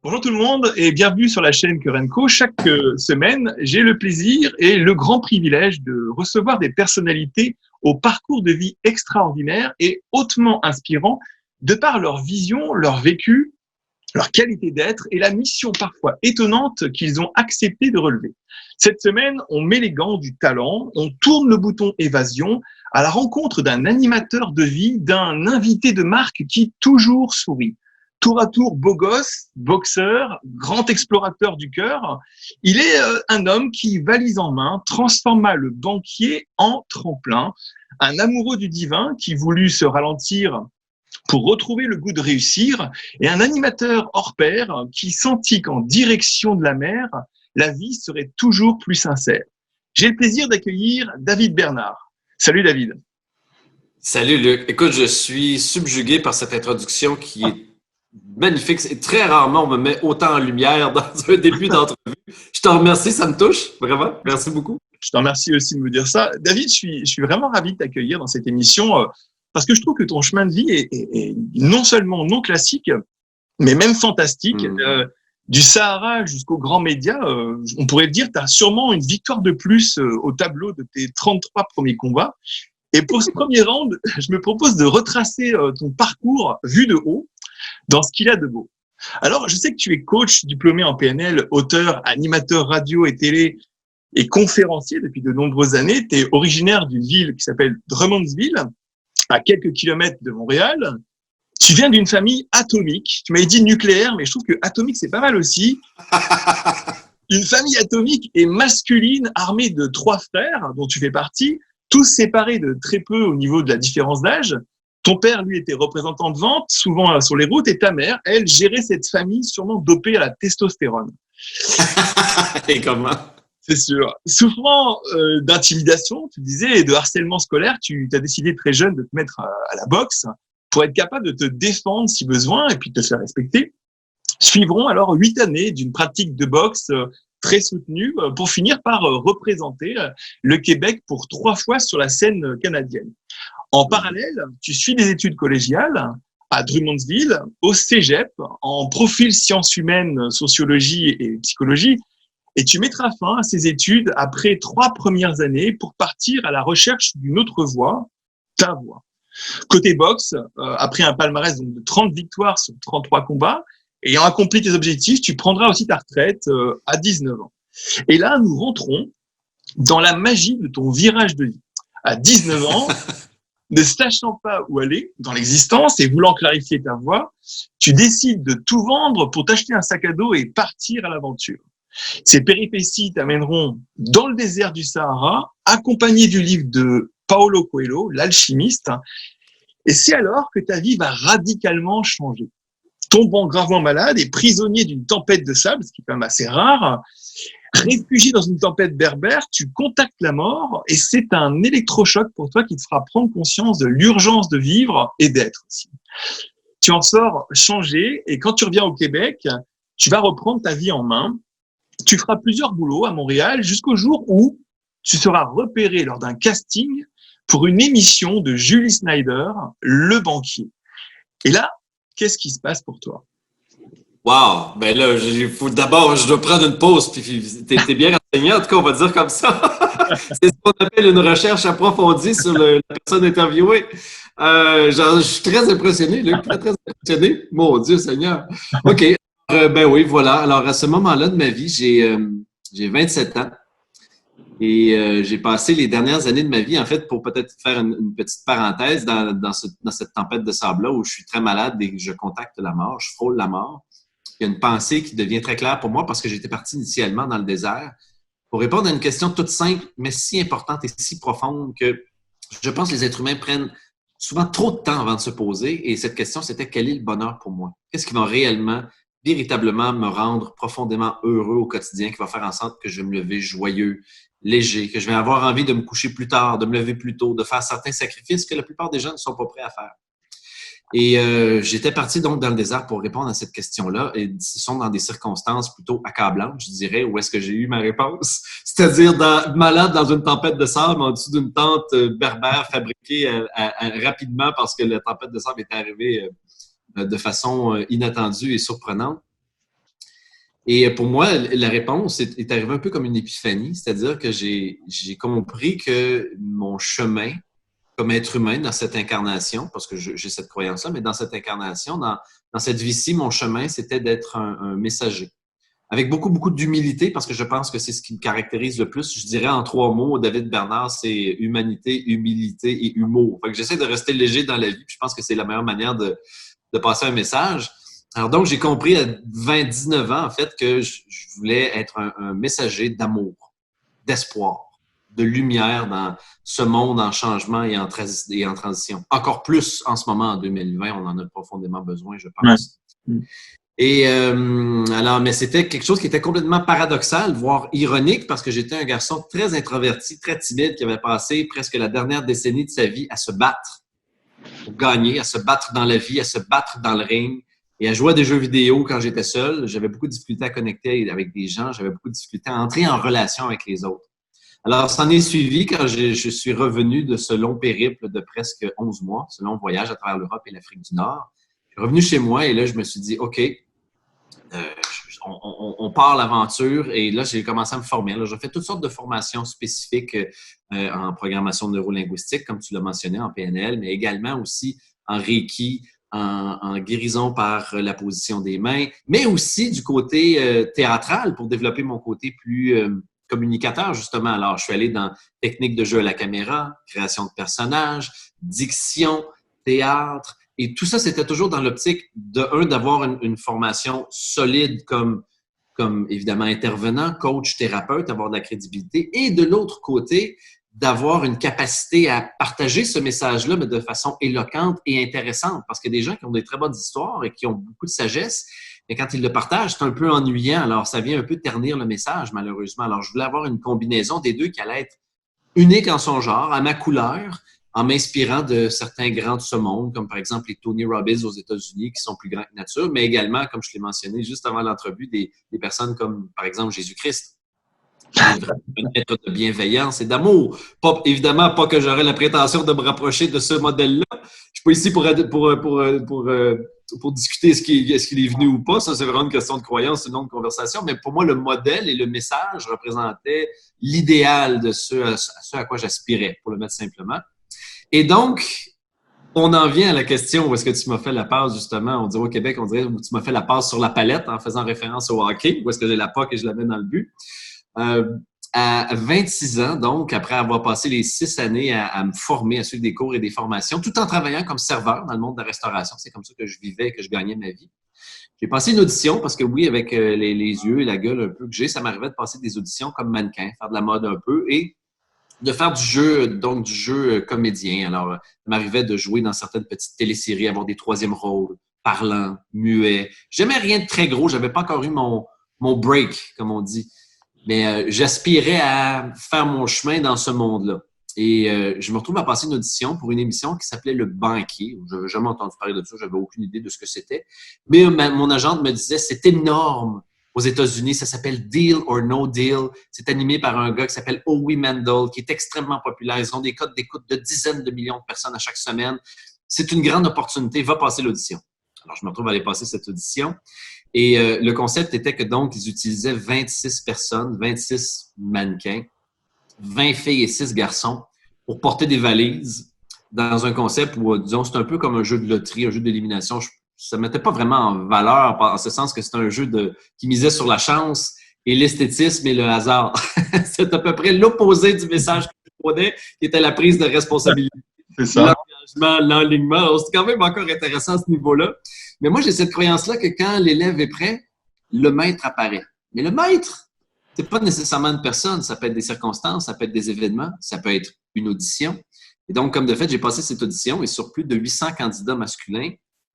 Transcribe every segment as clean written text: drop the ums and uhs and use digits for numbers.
Bonjour tout le monde et bienvenue sur la chaîne Kerenco. Chaque semaine, j'ai le plaisir et le grand privilège de recevoir des personnalités au parcours de vie extraordinaire et hautement inspirant de par leur vision, leur vécu, leur qualité d'être et la mission parfois étonnante qu'ils ont accepté de relever. Cette semaine, on met les gants du talent, on tourne le bouton évasion à la rencontre d'un animateur de vie, d'un invité de marque qui toujours sourit. Tour à tour beau gosse, boxeur, grand explorateur du cœur, il est un homme qui, valise en main, transforma le banquier en tremplin, un amoureux du divin qui voulut se ralentir pour retrouver le goût de réussir, et un animateur hors pair qui sentit qu'en direction de la mer, la vie serait toujours plus sincère. J'ai le plaisir d'accueillir David Bernard. Salut David. Salut Luc. Écoute, je suis subjugué par cette introduction qui est magnifique. Très rarement, on me met autant en lumière dans un début d'entrevue. Je te remercie, ça me touche, vraiment. Merci beaucoup. Je te remercie aussi de me dire ça. David, je suis vraiment ravi de t'accueillir dans cette émission parce que je trouve que ton chemin de vie est non seulement non classique, mais même fantastique. Du Sahara jusqu'aux grands médias, on pourrait dire tu as sûrement une victoire de plus au tableau de tes 33 premiers combats. Et pour ce premier round, je me propose de retracer ton parcours vu de haut dans ce qu'il a de beau. Alors, je sais que tu es coach diplômé en PNL, auteur, animateur radio et télé et conférencier depuis de nombreuses années. Tu es originaire d'une ville qui s'appelle Drummondville, à quelques kilomètres de Montréal. Tu viens d'une famille atomique. Tu m'avais dit nucléaire, mais je trouve que atomique, c'est pas mal aussi. Une famille atomique et masculine, armée de 3 frères, dont tu fais partie, tous séparés de très peu au niveau de la différence d'âge. Ton père, lui, était représentant de vente, souvent sur les routes, et ta mère, elle, gérait cette famille sûrement dopée à la testostérone. Et comment? C'est sûr. Souffrant d'intimidation, tu disais, et de harcèlement scolaire, tu as décidé très jeune de te mettre à la boxe pour être capable de te défendre si besoin et puis de te faire respecter. Suivront alors 8 années d'une pratique de boxe très soutenue pour finir par représenter le Québec pour 3 fois sur la scène canadienne. En parallèle, tu suis des études collégiales à Drummondville, au Cégep, en profil sciences humaines, sociologie et psychologie, et tu mettras fin à ces études après 3 premières années pour partir à la recherche d'une autre voie, ta voie. Côté boxe, après un palmarès donc, de 30 victoires sur 33 combats, ayant accompli tes objectifs, tu prendras aussi ta retraite à 19 ans. Et là, nous rentrons dans la magie de ton virage de vie. À 19 ans, ne sachant pas où aller dans l'existence et voulant clarifier ta voie, tu décides de tout vendre pour t'acheter un sac à dos et partir à l'aventure. Ces péripéties t'amèneront dans le désert du Sahara, accompagné du livre de Paulo Coelho, L'Alchimiste, et c'est alors que ta vie va radicalement changer. Tombant gravement malade et prisonnier d'une tempête de sable, ce qui est quand même assez rare, réfugié dans une tempête berbère, tu contactes la mort et c'est un électrochoc pour toi qui te fera prendre conscience de l'urgence de vivre et d'être aussi. Tu en sors changé et quand tu reviens au Québec, tu vas reprendre ta vie en main. Tu feras plusieurs boulots à Montréal jusqu'au jour où tu seras repéré lors d'un casting pour une émission de Julie Snyder, Le Banquier. Et là, qu'est-ce qui se passe pour toi? Wow! Ben là, d'abord, je dois prendre une pause, puis t'es bien renseigné, en tout cas, on va dire comme ça. C'est ce qu'on appelle une recherche approfondie sur la personne interviewée. Je suis très impressionné, Luc, très, très impressionné. Mon Dieu Seigneur! OK. Ben oui, voilà. Alors, à ce moment-là de ma vie, j'ai 27 ans. Et j'ai passé les dernières années de ma vie, en fait, pour peut-être faire une petite parenthèse dans cette tempête de sable-là où je suis très malade et que je contacte la mort, je frôle la mort. Il y a une pensée qui devient très claire pour moi parce que j'étais parti initialement dans le désert pour répondre à une question toute simple, mais si importante et si profonde que je pense que les êtres humains prennent souvent trop de temps avant de se poser. Et cette question, c'était quel est le bonheur pour moi? Qu'est-ce qui va réellement, véritablement me rendre profondément heureux au quotidien, qui va faire en sorte que je vais me lever joyeux, léger, que je vais avoir envie de me coucher plus tard, de me lever plus tôt, de faire certains sacrifices que la plupart des gens ne sont pas prêts à faire. Et j'étais parti donc dans le désert pour répondre à cette question-là. Et ce sont dans des circonstances plutôt accablantes, je dirais, où est-ce que j'ai eu ma réponse. C'est-à-dire malade dans une tempête de sable en dessous d'une tente berbère fabriquée rapidement parce que la tempête de sable est arrivée de façon inattendue et surprenante. Et pour moi, la réponse est arrivée un peu comme une épiphanie, c'est-à-dire que j'ai compris que mon chemin comme être humain dans cette incarnation, parce que j'ai cette croyance-là, mais dans cette incarnation, dans cette vie-ci, mon chemin, c'était d'être un messager. Avec beaucoup, beaucoup d'humilité, parce que je pense que c'est ce qui me caractérise le plus. Je dirais en 3 mots, David Bernard, c'est humanité, humilité et humour. Fait que j'essaie de rester léger dans la vie, puis je pense que c'est la meilleure manière de passer un message. Alors donc, j'ai compris à 19 ans, en fait, que je voulais être un messager d'amour, d'espoir, de lumière dans ce monde en changement et en transition. Encore plus en ce moment, en 2020, on en a profondément besoin, je pense. Ouais. Et alors, mais c'était quelque chose qui était complètement paradoxal, voire ironique, parce que j'étais un garçon très introverti, très timide, qui avait passé presque la dernière décennie de sa vie à se battre pour gagner, à se battre dans la vie, à se battre dans le ring et à jouer à des jeux vidéo quand j'étais seul. J'avais beaucoup de difficultés à connecter avec des gens, j'avais beaucoup de difficultés à entrer en relation avec les autres. Alors, s'en est suivi quand je suis revenu de ce long périple de presque 11 mois, ce long voyage à travers l'Europe et l'Afrique du Nord. Je suis revenu chez moi et là, je me suis dit, OK, on part l'aventure et là, j'ai commencé à me former. Là, j'ai fait toutes sortes de formations spécifiques en programmation neurolinguistique, comme tu l'as mentionné, en PNL, mais également aussi en Reiki, en guérison par la position des mains, mais aussi du côté théâtral pour développer mon côté plus communicateur, justement. Alors, je suis allé dans technique de jeu à la caméra, création de personnages, diction, théâtre. Et tout ça, c'était toujours dans l'optique d'avoir une formation solide comme évidemment intervenant, coach, thérapeute, avoir de la crédibilité. Et de l'autre côté, d'avoir une capacité à partager ce message-là, mais de façon éloquente et intéressante. Parce qu'il y a des gens qui ont des très bonnes histoires et qui ont beaucoup de sagesse, mais quand ils le partagent, c'est un peu ennuyant. Alors, ça vient un peu ternir le message, malheureusement. Alors, je voulais avoir une combinaison des deux qui allait être unique en son genre, à ma couleur, en m'inspirant de certains grands de ce monde, comme par exemple les Tony Robbins aux États-Unis, qui sont plus grands que nature, mais également, comme je l'ai mentionné juste avant l'entrevue, des personnes comme, par exemple, Jésus-Christ, qui est vraiment un être de bienveillance et d'amour. Évidemment, pas que j'aurais la prétention de me rapprocher de ce modèle-là. Je suis pas ici pour discuter est-ce qu'il est venu ou pas. Ça, c'est vraiment une question de croyance, c'est une autre conversation. Mais pour moi, le modèle et le message représentaient l'idéal de ce à quoi j'aspirais, pour le mettre simplement. Et donc, on en vient à la question où est-ce que tu m'as fait la passe, justement. On dirait au Québec, on dirait où tu m'as fait la passe sur la palette en faisant référence au hockey, où est-ce que j'ai la puck et je la mets dans le but. À 26 ans, donc, après avoir passé les 6 années à me former, à suivre des cours et des formations, tout en travaillant comme serveur dans le monde de la restauration. C'est comme ça que je vivais, que je gagnais ma vie. J'ai passé une audition parce que oui, avec les yeux et la gueule un peu que j'ai, ça m'arrivait de passer des auditions comme mannequin, faire de la mode un peu et de faire du jeu comédien. Alors, ça m'arrivait de jouer dans certaines petites téléséries, avoir des troisièmes rôles, parlants, muets. J'aimais rien de très gros. J'avais pas encore eu mon break, comme on dit. Mais j'aspirais à faire mon chemin dans ce monde-là. Et je me retrouve à passer une audition pour une émission qui s'appelait Le Banquier. Je n'avais jamais entendu parler de ça. J'avais aucune idée de ce que c'était. Mais mon agente me disait, c'est énorme. Aux États-Unis, ça s'appelle Deal or No Deal. C'est animé par un gars qui s'appelle Howie Mandel, qui est extrêmement populaire. Ils ont des codes d'écoute de dizaines de millions de personnes à chaque semaine. C'est une grande opportunité. Va passer l'audition. Alors, je me retrouve à aller passer cette audition. Et le concept était que donc, ils utilisaient 26 personnes, 26 mannequins, 20 filles et 6 garçons pour porter des valises dans un concept où, disons, c'est un peu comme un jeu de loterie, un jeu d'élimination. Ça ne mettait pas vraiment en valeur, en ce sens que c'est un jeu qui misait sur la chance et l'esthétisme et le hasard. C'est à peu près l'opposé du message que je prenais, qui était la prise de responsabilité. C'est ça. L'engagement, l'alignement. Alors, c'est quand même encore intéressant à ce niveau-là. Mais moi, j'ai cette croyance-là que quand l'élève est prêt, le maître apparaît. Mais le maître, c'est pas nécessairement une personne. Ça peut être des circonstances, ça peut être des événements, ça peut être une audition. Et donc, comme de fait, j'ai passé cette audition et sur plus de 800 candidats masculins,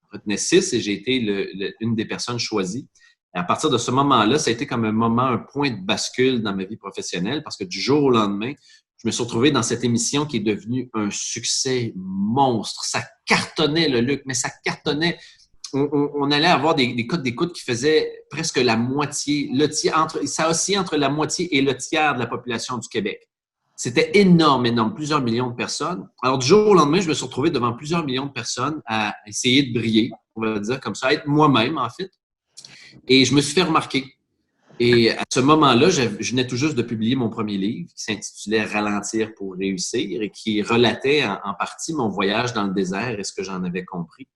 retenais 6 et j'ai été une des personnes choisies. Et à partir de ce moment-là, ça a été comme un point de bascule dans ma vie professionnelle parce que du jour au lendemain, je me suis retrouvé dans cette émission qui est devenue un succès monstre. Ça cartonnait, le Luc, mais ça cartonnait. On allait avoir des codes d'écoute qui faisaient presque la moitié, ça oscillait entre la moitié et le tiers de la population du Québec. C'était énorme, plusieurs millions de personnes. Alors, du jour au lendemain, je me suis retrouvé devant plusieurs millions de personnes à essayer de briller, on va dire comme ça, à être moi-même, en fait. Et je me suis fait remarquer. Et à ce moment-là, je venais tout juste de publier mon premier livre qui s'intitulait « Ralentir pour réussir » et qui relatait en partie mon voyage dans le désert et ce que j'en avais compris.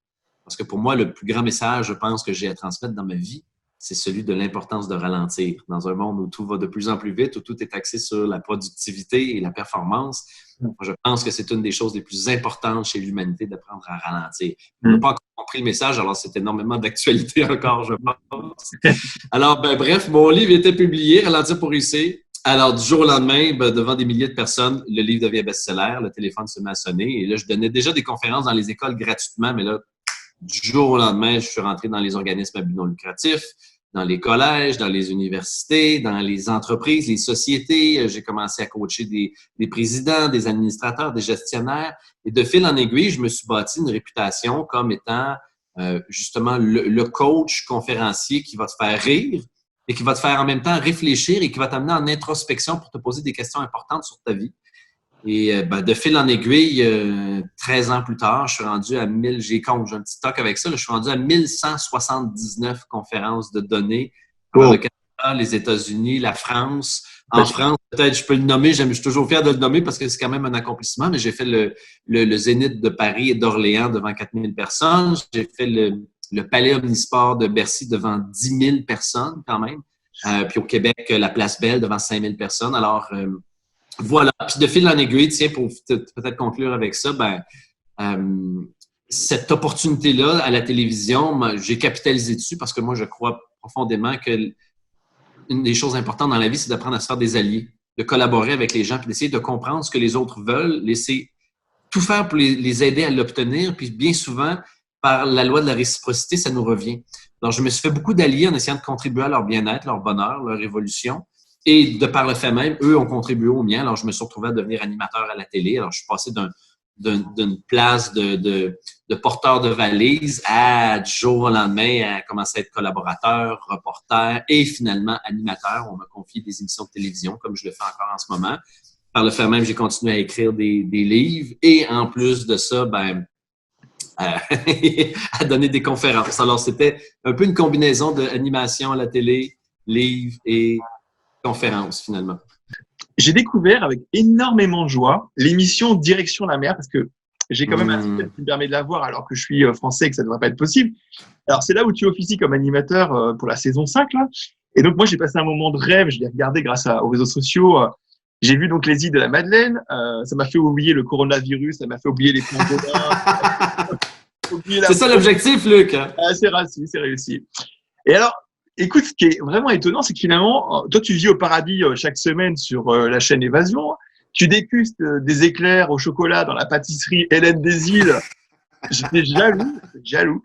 Parce que pour moi, le plus grand message, je pense, que j'ai à transmettre dans ma vie, c'est celui de l'importance de ralentir. Dans un monde où tout va de plus en plus vite, où tout est axé sur la productivité et la performance, je pense que c'est une des choses les plus importantes chez l'humanité d'apprendre à ralentir. On n'a pas encore compris le message, alors c'est énormément d'actualité encore, je pense. Alors, bref, mon livre était publié, Ralentir pour réussir. Alors, du jour au lendemain, devant des milliers de personnes, le livre devient best-seller, le téléphone se met à sonner. Et là, je donnais déjà des conférences dans les écoles gratuitement, mais là, du jour au lendemain, je suis rentré dans les organismes à but non lucratif, dans les collèges, dans les universités, dans les entreprises, les sociétés. J'ai commencé à coacher des présidents, des administrateurs, des gestionnaires. Et de fil en aiguille, je me suis bâti une réputation comme étant justement le coach conférencier qui va te faire rire et qui va te faire en même temps réfléchir et qui va t'amener en introspection pour te poser des questions importantes sur ta vie. Et de fil en aiguille, 13 ans plus tard, je suis rendu à 1000, j'ai un petit talk avec ça, là, je suis rendu à 1179 conférences de données dans le Canada, les États-Unis, la France. En France, peut-être je peux le nommer, je suis toujours fier de le nommer parce que c'est quand même un accomplissement, mais j'ai fait le Zénith de Paris et d'Orléans devant 4000 personnes. J'ai fait le Palais Omnisport de Bercy devant 10 000 personnes quand même. Puis au Québec, la Place Belle devant 5000 personnes. Alors, voilà. Puis de fil en aiguille, tiens, pour peut-être conclure avec ça, cette opportunité-là à la télévision, j'ai capitalisé dessus parce que moi, je crois profondément que une des choses importantes dans la vie, c'est d'apprendre à se faire des alliés, de collaborer avec les gens, puis d'essayer de comprendre ce que les autres veulent, laisser tout faire pour les aider à l'obtenir, puis bien souvent, par la loi de la réciprocité, ça nous revient. Donc, je me suis fait beaucoup d'alliés en essayant de contribuer à leur bien-être, leur bonheur, leur évolution. Et de par le fait même, eux ont contribué au mien. Alors, je me suis retrouvé à devenir animateur à la télé. Alors, je suis passé d'une place de porteur de valise à, du jour au lendemain, à commencer à être collaborateur, reporter et finalement animateur. On m'a confié des émissions de télévision, comme je le fais encore en ce moment. Par le fait même, j'ai continué à écrire des livres et en plus de ça, à donner des conférences. Alors, c'était un peu une combinaison d'animation à la télé, livres et conférences, finalement. J'ai découvert avec énormément de joie l'émission Direction la mer parce que j'ai quand même un système qui me permet de la voir alors que je suis français et que ça ne devrait pas être possible. Alors, c'est là où tu officies comme animateur pour la saison 5, là. Et donc, moi, j'ai passé un moment de rêve. Je l'ai regardé grâce aux réseaux sociaux. J'ai vu donc les îles de la Madeleine. Ça m'a fait oublier le coronavirus. Ça m'a fait oublier les pangolins. C'est ça l'objectif, Luc. Ah, c'est réussi. Et alors, écoute, ce qui est vraiment étonnant, c'est que finalement, toi, tu vis au paradis chaque semaine sur la chaîne Évasion. Tu dégustes des éclairs au chocolat dans la pâtisserie Hélène des Îles. J'étais jaloux.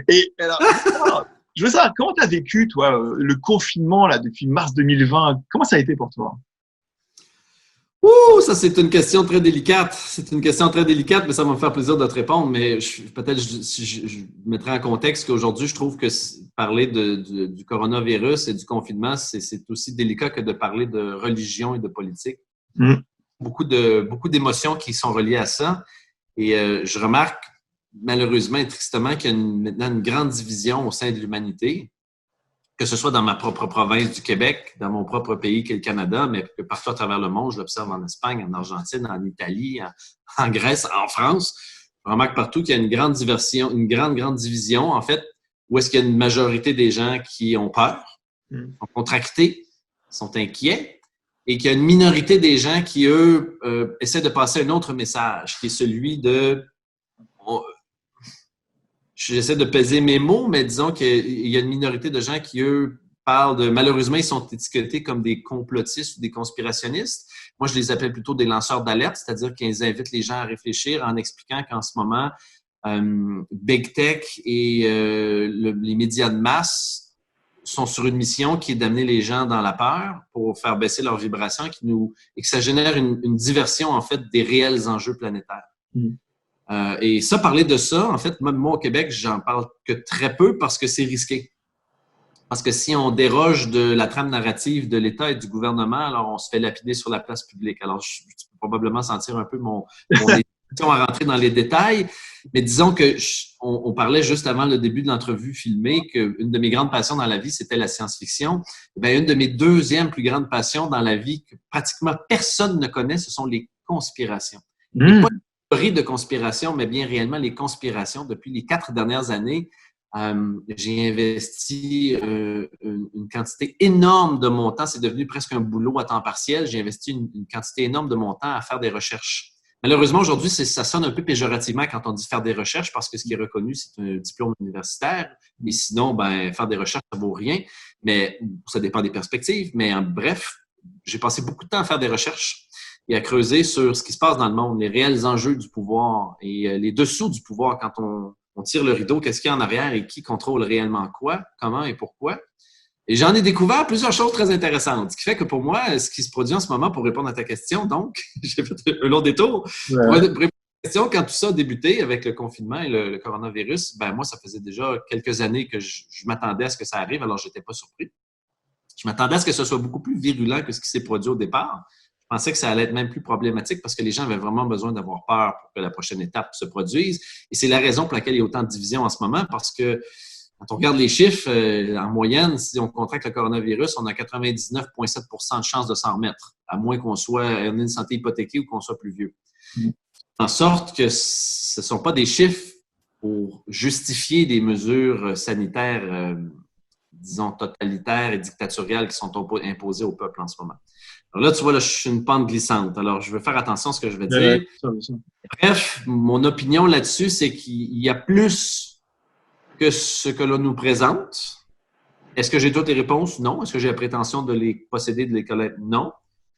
Et alors, je veux savoir, comment tu as vécu, toi, le confinement là depuis mars 2020? Comment ça a été pour toi? Ça, c'est une question très délicate. C'est une question très délicate, mais ça va me faire plaisir de te répondre. Mais peut-être si je mettrai en contexte qu'aujourd'hui, je trouve que parler du coronavirus et du confinement, c'est aussi délicat que de parler de religion et de politique. Beaucoup d'émotions qui sont reliées à ça. Et je remarque malheureusement et tristement qu'il y a maintenant une grande division au sein de l'humanité, que ce soit dans ma propre province du Québec, dans mon propre pays qui est le Canada, mais que partout à travers le monde, je l'observe en Espagne, en Argentine, en Italie, en Grèce, en France. Je remarque partout qu'il y a une grande division, en fait, où est-ce qu'il y a une majorité des gens qui ont peur, sont contractés, sont inquiets, et qu'il y a une minorité des gens qui, eux, essaient de passer un autre message, qui est celui de... J'essaie de peser mes mots, mais disons qu'il y a une minorité de gens qui, eux, parlent de... Malheureusement, ils sont étiquetés comme des complotistes ou des conspirationnistes. Moi, je les appelle plutôt des lanceurs d'alerte, c'est-à-dire qu'ils invitent les gens à réfléchir en expliquant qu'en ce moment, Big Tech et les médias de masse sont sur une mission qui est d'amener les gens dans la peur pour faire baisser leurs vibrations et que ça génère une diversion, en fait, des réels enjeux planétaires. Et ça, parler de ça, en fait, même moi au Québec, j'en parle que très peu parce que c'est risqué. Parce que si on déroge de la trame narrative de l'État et du gouvernement, alors on se fait lapider sur la place publique. Alors, tu peux probablement sentir un peu mon à rentrer dans les détails, mais disons que on parlait juste avant le début de l'entrevue filmée qu'une de mes grandes passions dans la vie, c'était la science-fiction. Une de mes deuxièmes plus grandes passions dans la vie que pratiquement personne ne connaît, ce sont les conspirations. Et pas les théories de conspiration, mais bien réellement les conspirations. Depuis les 4 dernières années, j'ai investi une quantité énorme de montants. C'est devenu presque un boulot à temps partiel. J'ai investi une quantité énorme de montants à faire des recherches. Malheureusement, aujourd'hui, ça sonne un peu péjorativement quand on dit faire des recherches parce que ce qui est reconnu, c'est un diplôme universitaire. Mais sinon, faire des recherches, ça vaut rien. Mais ça dépend des perspectives. Mais bref, j'ai passé beaucoup de temps à faire des recherches et à creuser sur ce qui se passe dans le monde, les réels enjeux du pouvoir et les dessous du pouvoir quand on tire le rideau, qu'est-ce qu'il y a en arrière et qui contrôle réellement quoi, comment et pourquoi. Et j'en ai découvert plusieurs choses très intéressantes, ce qui fait que pour moi, ce qui se produit en ce moment, pour répondre à ta question, donc, j'ai fait un long détour. Ouais. Pour répondre à ta question, quand tout ça a débuté avec le confinement et le coronavirus, moi, ça faisait déjà quelques années que je m'attendais à ce que ça arrive, alors je n'étais pas surpris. Je m'attendais à ce que ce soit beaucoup plus virulent que ce qui s'est produit au départ. Je pensais que ça allait être même plus problématique parce que les gens avaient vraiment besoin d'avoir peur pour que la prochaine étape se produise. Et c'est la raison pour laquelle il y a autant de divisions en ce moment parce que quand on regarde les chiffres, en moyenne, si on contracte le coronavirus, on a 99,7% de chances de s'en remettre, à moins qu'on ait une santé hypothéquée ou qu'on soit plus vieux. En sorte que ce ne sont pas des chiffres pour justifier des mesures sanitaires, disons, totalitaires et dictatoriales qui sont imposées au peuple en ce moment. Alors là, tu vois, là, je suis une pente glissante. Alors, je veux faire attention à ce que je vais dire. Bref, mon opinion là-dessus, c'est qu'il y a plus que ce que l'on nous présente. Est-ce que j'ai toutes les réponses? Non. Est-ce que j'ai la prétention de les posséder, de les connaître? Non.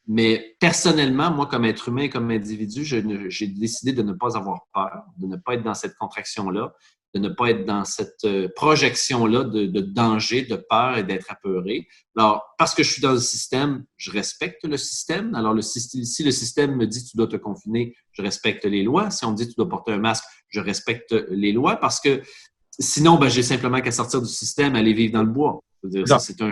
Mais personnellement, moi, comme être humain, comme individu, j'ai décidé de ne pas avoir peur, de ne pas être dans cette contraction-là, de ne pas être dans cette projection-là de danger, de peur et d'être apeuré. Alors, parce que je suis dans le système, je respecte le système. Alors, si le système me dit « tu dois te confiner », je respecte les lois. Si on me dit « tu dois porter un masque », je respecte les lois parce que sinon, j'ai simplement qu'à sortir du système, aller vivre dans le bois. Je veux dire, ça, c'est un...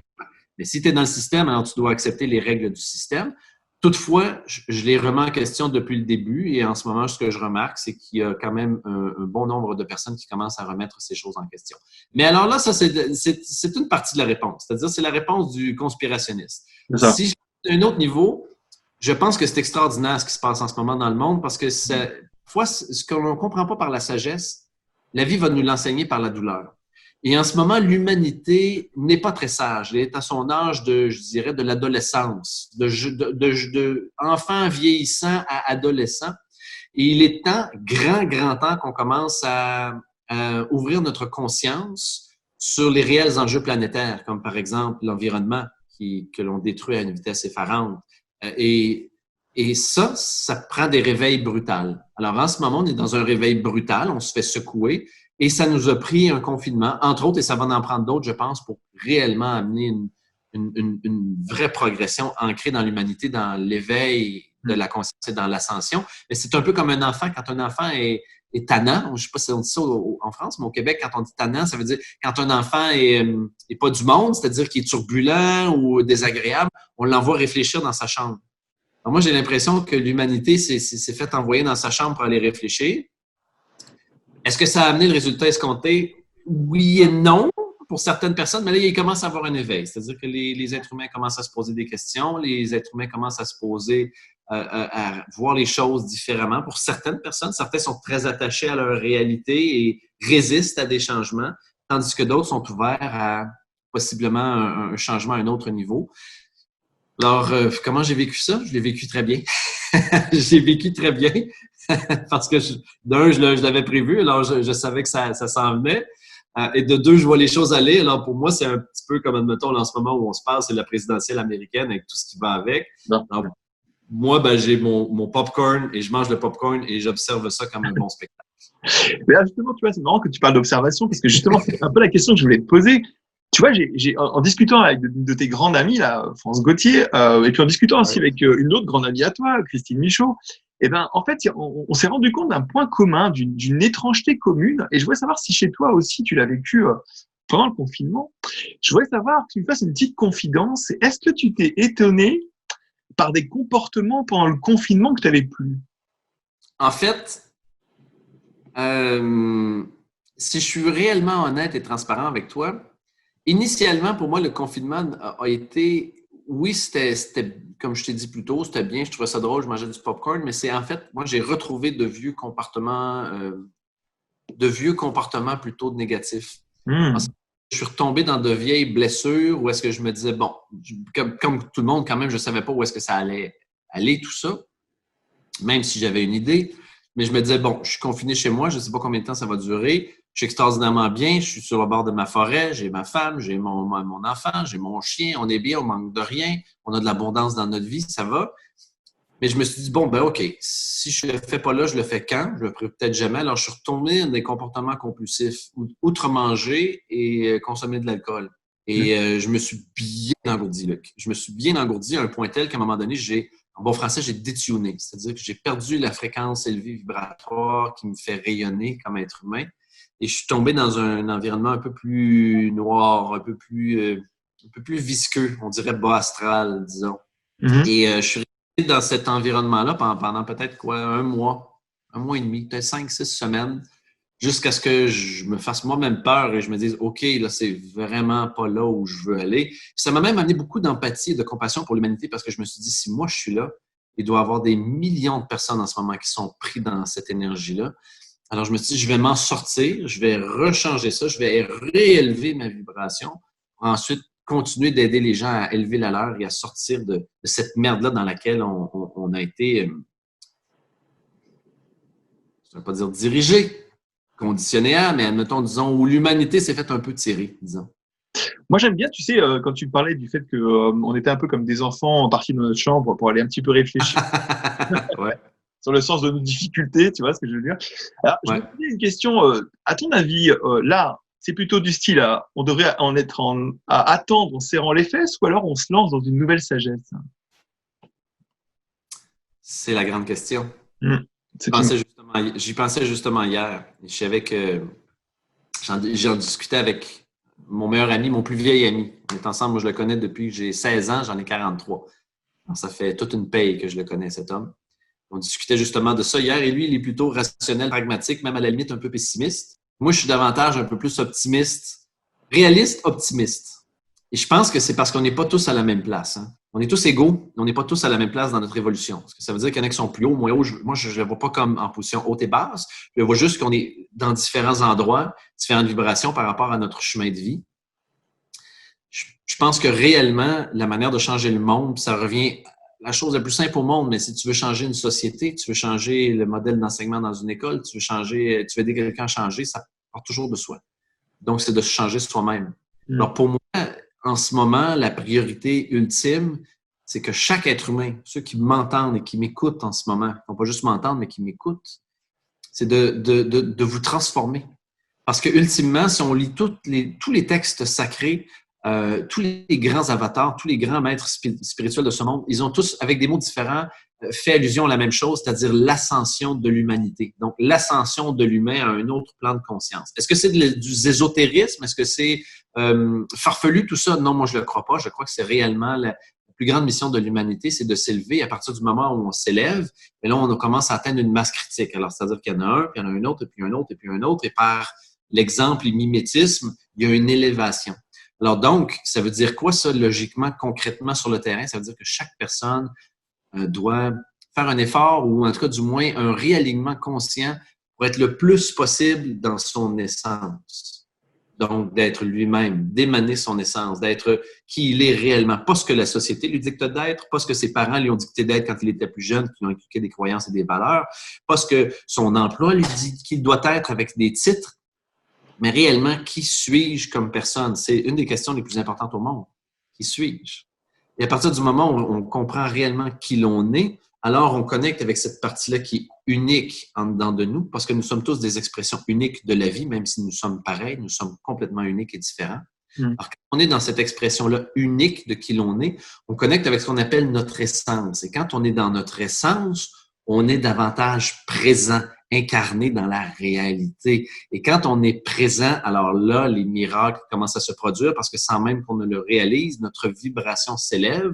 Mais si tu es dans le système, alors tu dois accepter les règles du système. Toutefois, je les remets en question depuis le début et en ce moment, ce que je remarque, c'est qu'il y a quand même un bon nombre de personnes qui commencent à remettre ces choses en question. Mais alors là, ça, c'est une partie de la réponse. C'est-à-dire, c'est la réponse du conspirationniste. Si je fais un autre niveau, je pense que c'est extraordinaire ce qui se passe en ce moment dans le monde parce que ce qu'on ne comprend pas par la sagesse, la vie va nous l'enseigner par la douleur. Et en ce moment, l'humanité n'est pas très sage. Elle est à son âge je dirais, de l'adolescence, de enfant vieillissant à adolescent. Et il est grand temps qu'on commence à ouvrir notre conscience sur les réels enjeux planétaires, comme par exemple l'environnement que l'on détruit à une vitesse effarante. Et ça prend des réveils brutals. Alors, en ce moment, on est dans un réveil brutal, on se fait secouer et ça nous a pris un confinement, entre autres, et ça va en prendre d'autres, je pense, pour réellement amener une vraie progression ancrée dans l'humanité, dans l'éveil de la conscience et dans l'ascension. Mais c'est un peu comme un enfant. Quand un enfant est tannant, je ne sais pas si on dit ça en France, mais au Québec, quand on dit tannant, ça veut dire quand un enfant est pas du monde, c'est-à-dire qu'il est turbulent ou désagréable, on l'envoie réfléchir dans sa chambre. Alors moi, j'ai l'impression que l'humanité s'est fait envoyer dans sa chambre pour aller réfléchir. Est-ce que ça a amené le résultat escompté? Oui et non pour certaines personnes, mais là, il commence à avoir un éveil. C'est-à-dire que les êtres humains commencent à se poser des questions, les êtres humains commencent à se poser, à voir les choses différemment. Pour certaines personnes, certains sont très attachés à leur réalité et résistent à des changements, tandis que d'autres sont ouverts à possiblement un changement à un autre niveau. Alors, comment j'ai vécu ça? Je l'ai vécu très bien. J'ai vécu très bien parce que je l'avais prévu, alors je savais que ça s'en venait. Et de deux, je vois les choses aller. Alors, pour moi, c'est un petit peu comme, admettons, en ce moment où on se parle, c'est la présidentielle américaine avec tout ce qui va avec. Alors, moi, j'ai mon popcorn et je mange le popcorn et j'observe ça comme un bon spectacle. Mais là, justement, tu vois, c'est marrant que tu parles d'observation parce que justement, c'est un peu la question que je voulais te poser. Tu vois, en discutant avec de tes grandes amies, là, France Gauthier, et puis en discutant aussi avec une autre grande amie à toi, Christine Michaud, en fait, on s'est rendu compte d'un point commun, d'une étrangeté commune. Et je voulais savoir si chez toi aussi, tu l'as vécu pendant le confinement. Je voulais savoir que tu me fasses une petite confidence. Est-ce que tu t'es étonné par des comportements pendant le confinement que tu n'avais plus? En fait, Si je suis réellement honnête et transparent avec toi, initialement, pour moi, le confinement a été, oui, c'était, comme je t'ai dit plus tôt, c'était bien, je trouvais ça drôle, je mangeais du popcorn, mais c'est en fait, moi, j'ai retrouvé de vieux comportements plutôt négatifs. Parce que je suis retombé dans de vieilles blessures où est-ce que je me disais, bon, comme tout le monde, quand même, je ne savais pas où est-ce que ça allait aller, tout ça, même si j'avais une idée. Mais je me disais, bon, je suis confiné chez moi, je ne sais pas combien de temps ça va durer. Je suis extraordinairement bien, je suis sur le bord de ma forêt, j'ai ma femme, j'ai mon enfant, j'ai mon chien, on est bien, on manque de rien, on a de l'abondance dans notre vie, ça va. Mais je me suis dit, bon, ben OK, si je ne le fais pas là, je le fais quand? Je le ferai peut-être jamais. Alors, je suis retombé dans des comportements compulsifs, outre manger et consommer de l'alcool. Et je me suis bien engourdi, Luc. Je me suis bien engourdi à un point tel qu'à un moment donné, en bon français, j'ai détuné. C'est-à-dire que j'ai perdu la fréquence élevée vibratoire qui me fait rayonner comme être humain. Et je suis tombé dans un environnement un peu plus noir, un peu plus visqueux, on dirait bas astral, disons. Et je suis resté dans cet environnement-là pendant peut-être un mois et demi, peut-être 5-6 semaines, jusqu'à ce que je me fasse moi-même peur et je me dise, OK, là, c'est vraiment pas là où je veux aller. Ça m'a même amené beaucoup d'empathie et de compassion pour l'humanité parce que je me suis dit, si moi je suis là, il doit y avoir des millions de personnes en ce moment qui sont pris dans cette énergie-là. Alors, je me suis dit, je vais m'en sortir, je vais rechanger ça, je vais réélever ma vibration pour ensuite continuer d'aider les gens à élever la leur et à sortir de cette merde-là dans laquelle on a été, je ne vais pas dire dirigé, conditionné à, mais admettons, disons, où l'humanité s'est faite un peu tirer, disons. Moi, j'aime bien, tu sais, quand tu parlais du fait que on était un peu comme des enfants partis dans notre chambre pour aller un petit peu réfléchir Ouais. sur le sens de nos difficultés, tu vois ce que je veux dire? Alors, je me Ouais. posais une question. À ton avis, là, c'est plutôt du style, on devrait en être à attendre en serrant les fesses, ou alors on se lance dans une nouvelle sagesse? C'est la grande question. C'est une... J'y pensais justement hier. Je savais que j'en discutais avec mon meilleur ami, mon plus vieil ami. On est ensemble, moi je le connais depuis que j'ai 16 ans, j'en ai 43. Alors, ça fait toute une paye que je le connais, cet homme. On discutait justement de ça hier et lui, il est plutôt rationnel, pragmatique, même à la limite un peu pessimiste. Moi, je suis davantage un peu plus optimiste, réaliste, optimiste. Et je pense que c'est parce qu'on n'est pas tous à la même place. Hein. On est tous égaux, mais on n'est pas tous à la même place dans notre évolution. Parce que ça veut dire qu'il y en a qui sont plus hauts, moins hauts. Moi, je ne le vois pas comme en position haute et basse. Je vois juste qu'on est dans différents endroits, différentes vibrations par rapport à notre chemin de vie. Je pense que réellement, la manière de changer le monde, ça revient à la chose la plus simple au monde, mais si tu veux changer une société, tu veux changer le modèle d'enseignement dans une école, tu veux aider quelqu'un à changer, ça part toujours de soi. Donc, c'est de se changer soi-même. Alors, pour moi, en ce moment, la priorité ultime, c'est que chaque être humain, ceux qui m'entendent et qui m'écoutent en ce moment, ne vont pas juste m'entendre, mais qui m'écoutent, c'est de vous transformer. Parce que ultimement, si on lit tous les textes sacrés, tous les grands avatars, tous les grands maîtres spirituels de ce monde, ils ont tous, avec des mots différents, fait allusion à la même chose, c'est-à-dire l'ascension de l'humanité. Donc, l'ascension de l'humain à un autre plan de conscience. Est-ce que c'est du ésotérisme? Est-ce que c'est farfelu, tout ça? Non, moi, je ne le crois pas. Je crois que c'est réellement la plus grande mission de l'humanité, c'est de s'élever. À partir du moment où on s'élève, et là, on commence à atteindre une masse critique. Alors, c'est-à-dire qu'il y en a un, puis il y en a un autre, et puis un autre, et puis un autre, et par l'exemple et mimétisme, il y a une élévation. Alors donc, ça veut dire quoi ça, logiquement, concrètement sur le terrain? Ça veut dire que chaque personne doit faire un effort ou en tout cas du moins un réalignement conscient pour être le plus possible dans son essence. Donc, d'être lui-même, d'émaner son essence, d'être qui il est réellement. Pas ce que la société lui dicte d'être, pas ce que ses parents lui ont dicté d'être quand il était plus jeune, qui lui ont inculqué des croyances et des valeurs, pas ce que son emploi lui dit qu'il doit être avec des titres, mais réellement, qui suis-je comme personne? C'est une des questions les plus importantes au monde. Qui suis-je? Et à partir du moment où on comprend réellement qui l'on est, alors on connecte avec cette partie-là qui est unique en dedans de nous, parce que nous sommes tous des expressions uniques de la vie, même si nous sommes pareils, nous sommes complètement uniques et différents. Alors, quand on est dans cette expression-là unique de qui l'on est, on connecte avec ce qu'on appelle notre essence. Et quand on est dans notre essence, on est davantage présent, incarné dans la réalité. Et quand on est présent, alors là, les miracles commencent à se produire parce que sans même qu'on ne le réalise, notre vibration s'élève,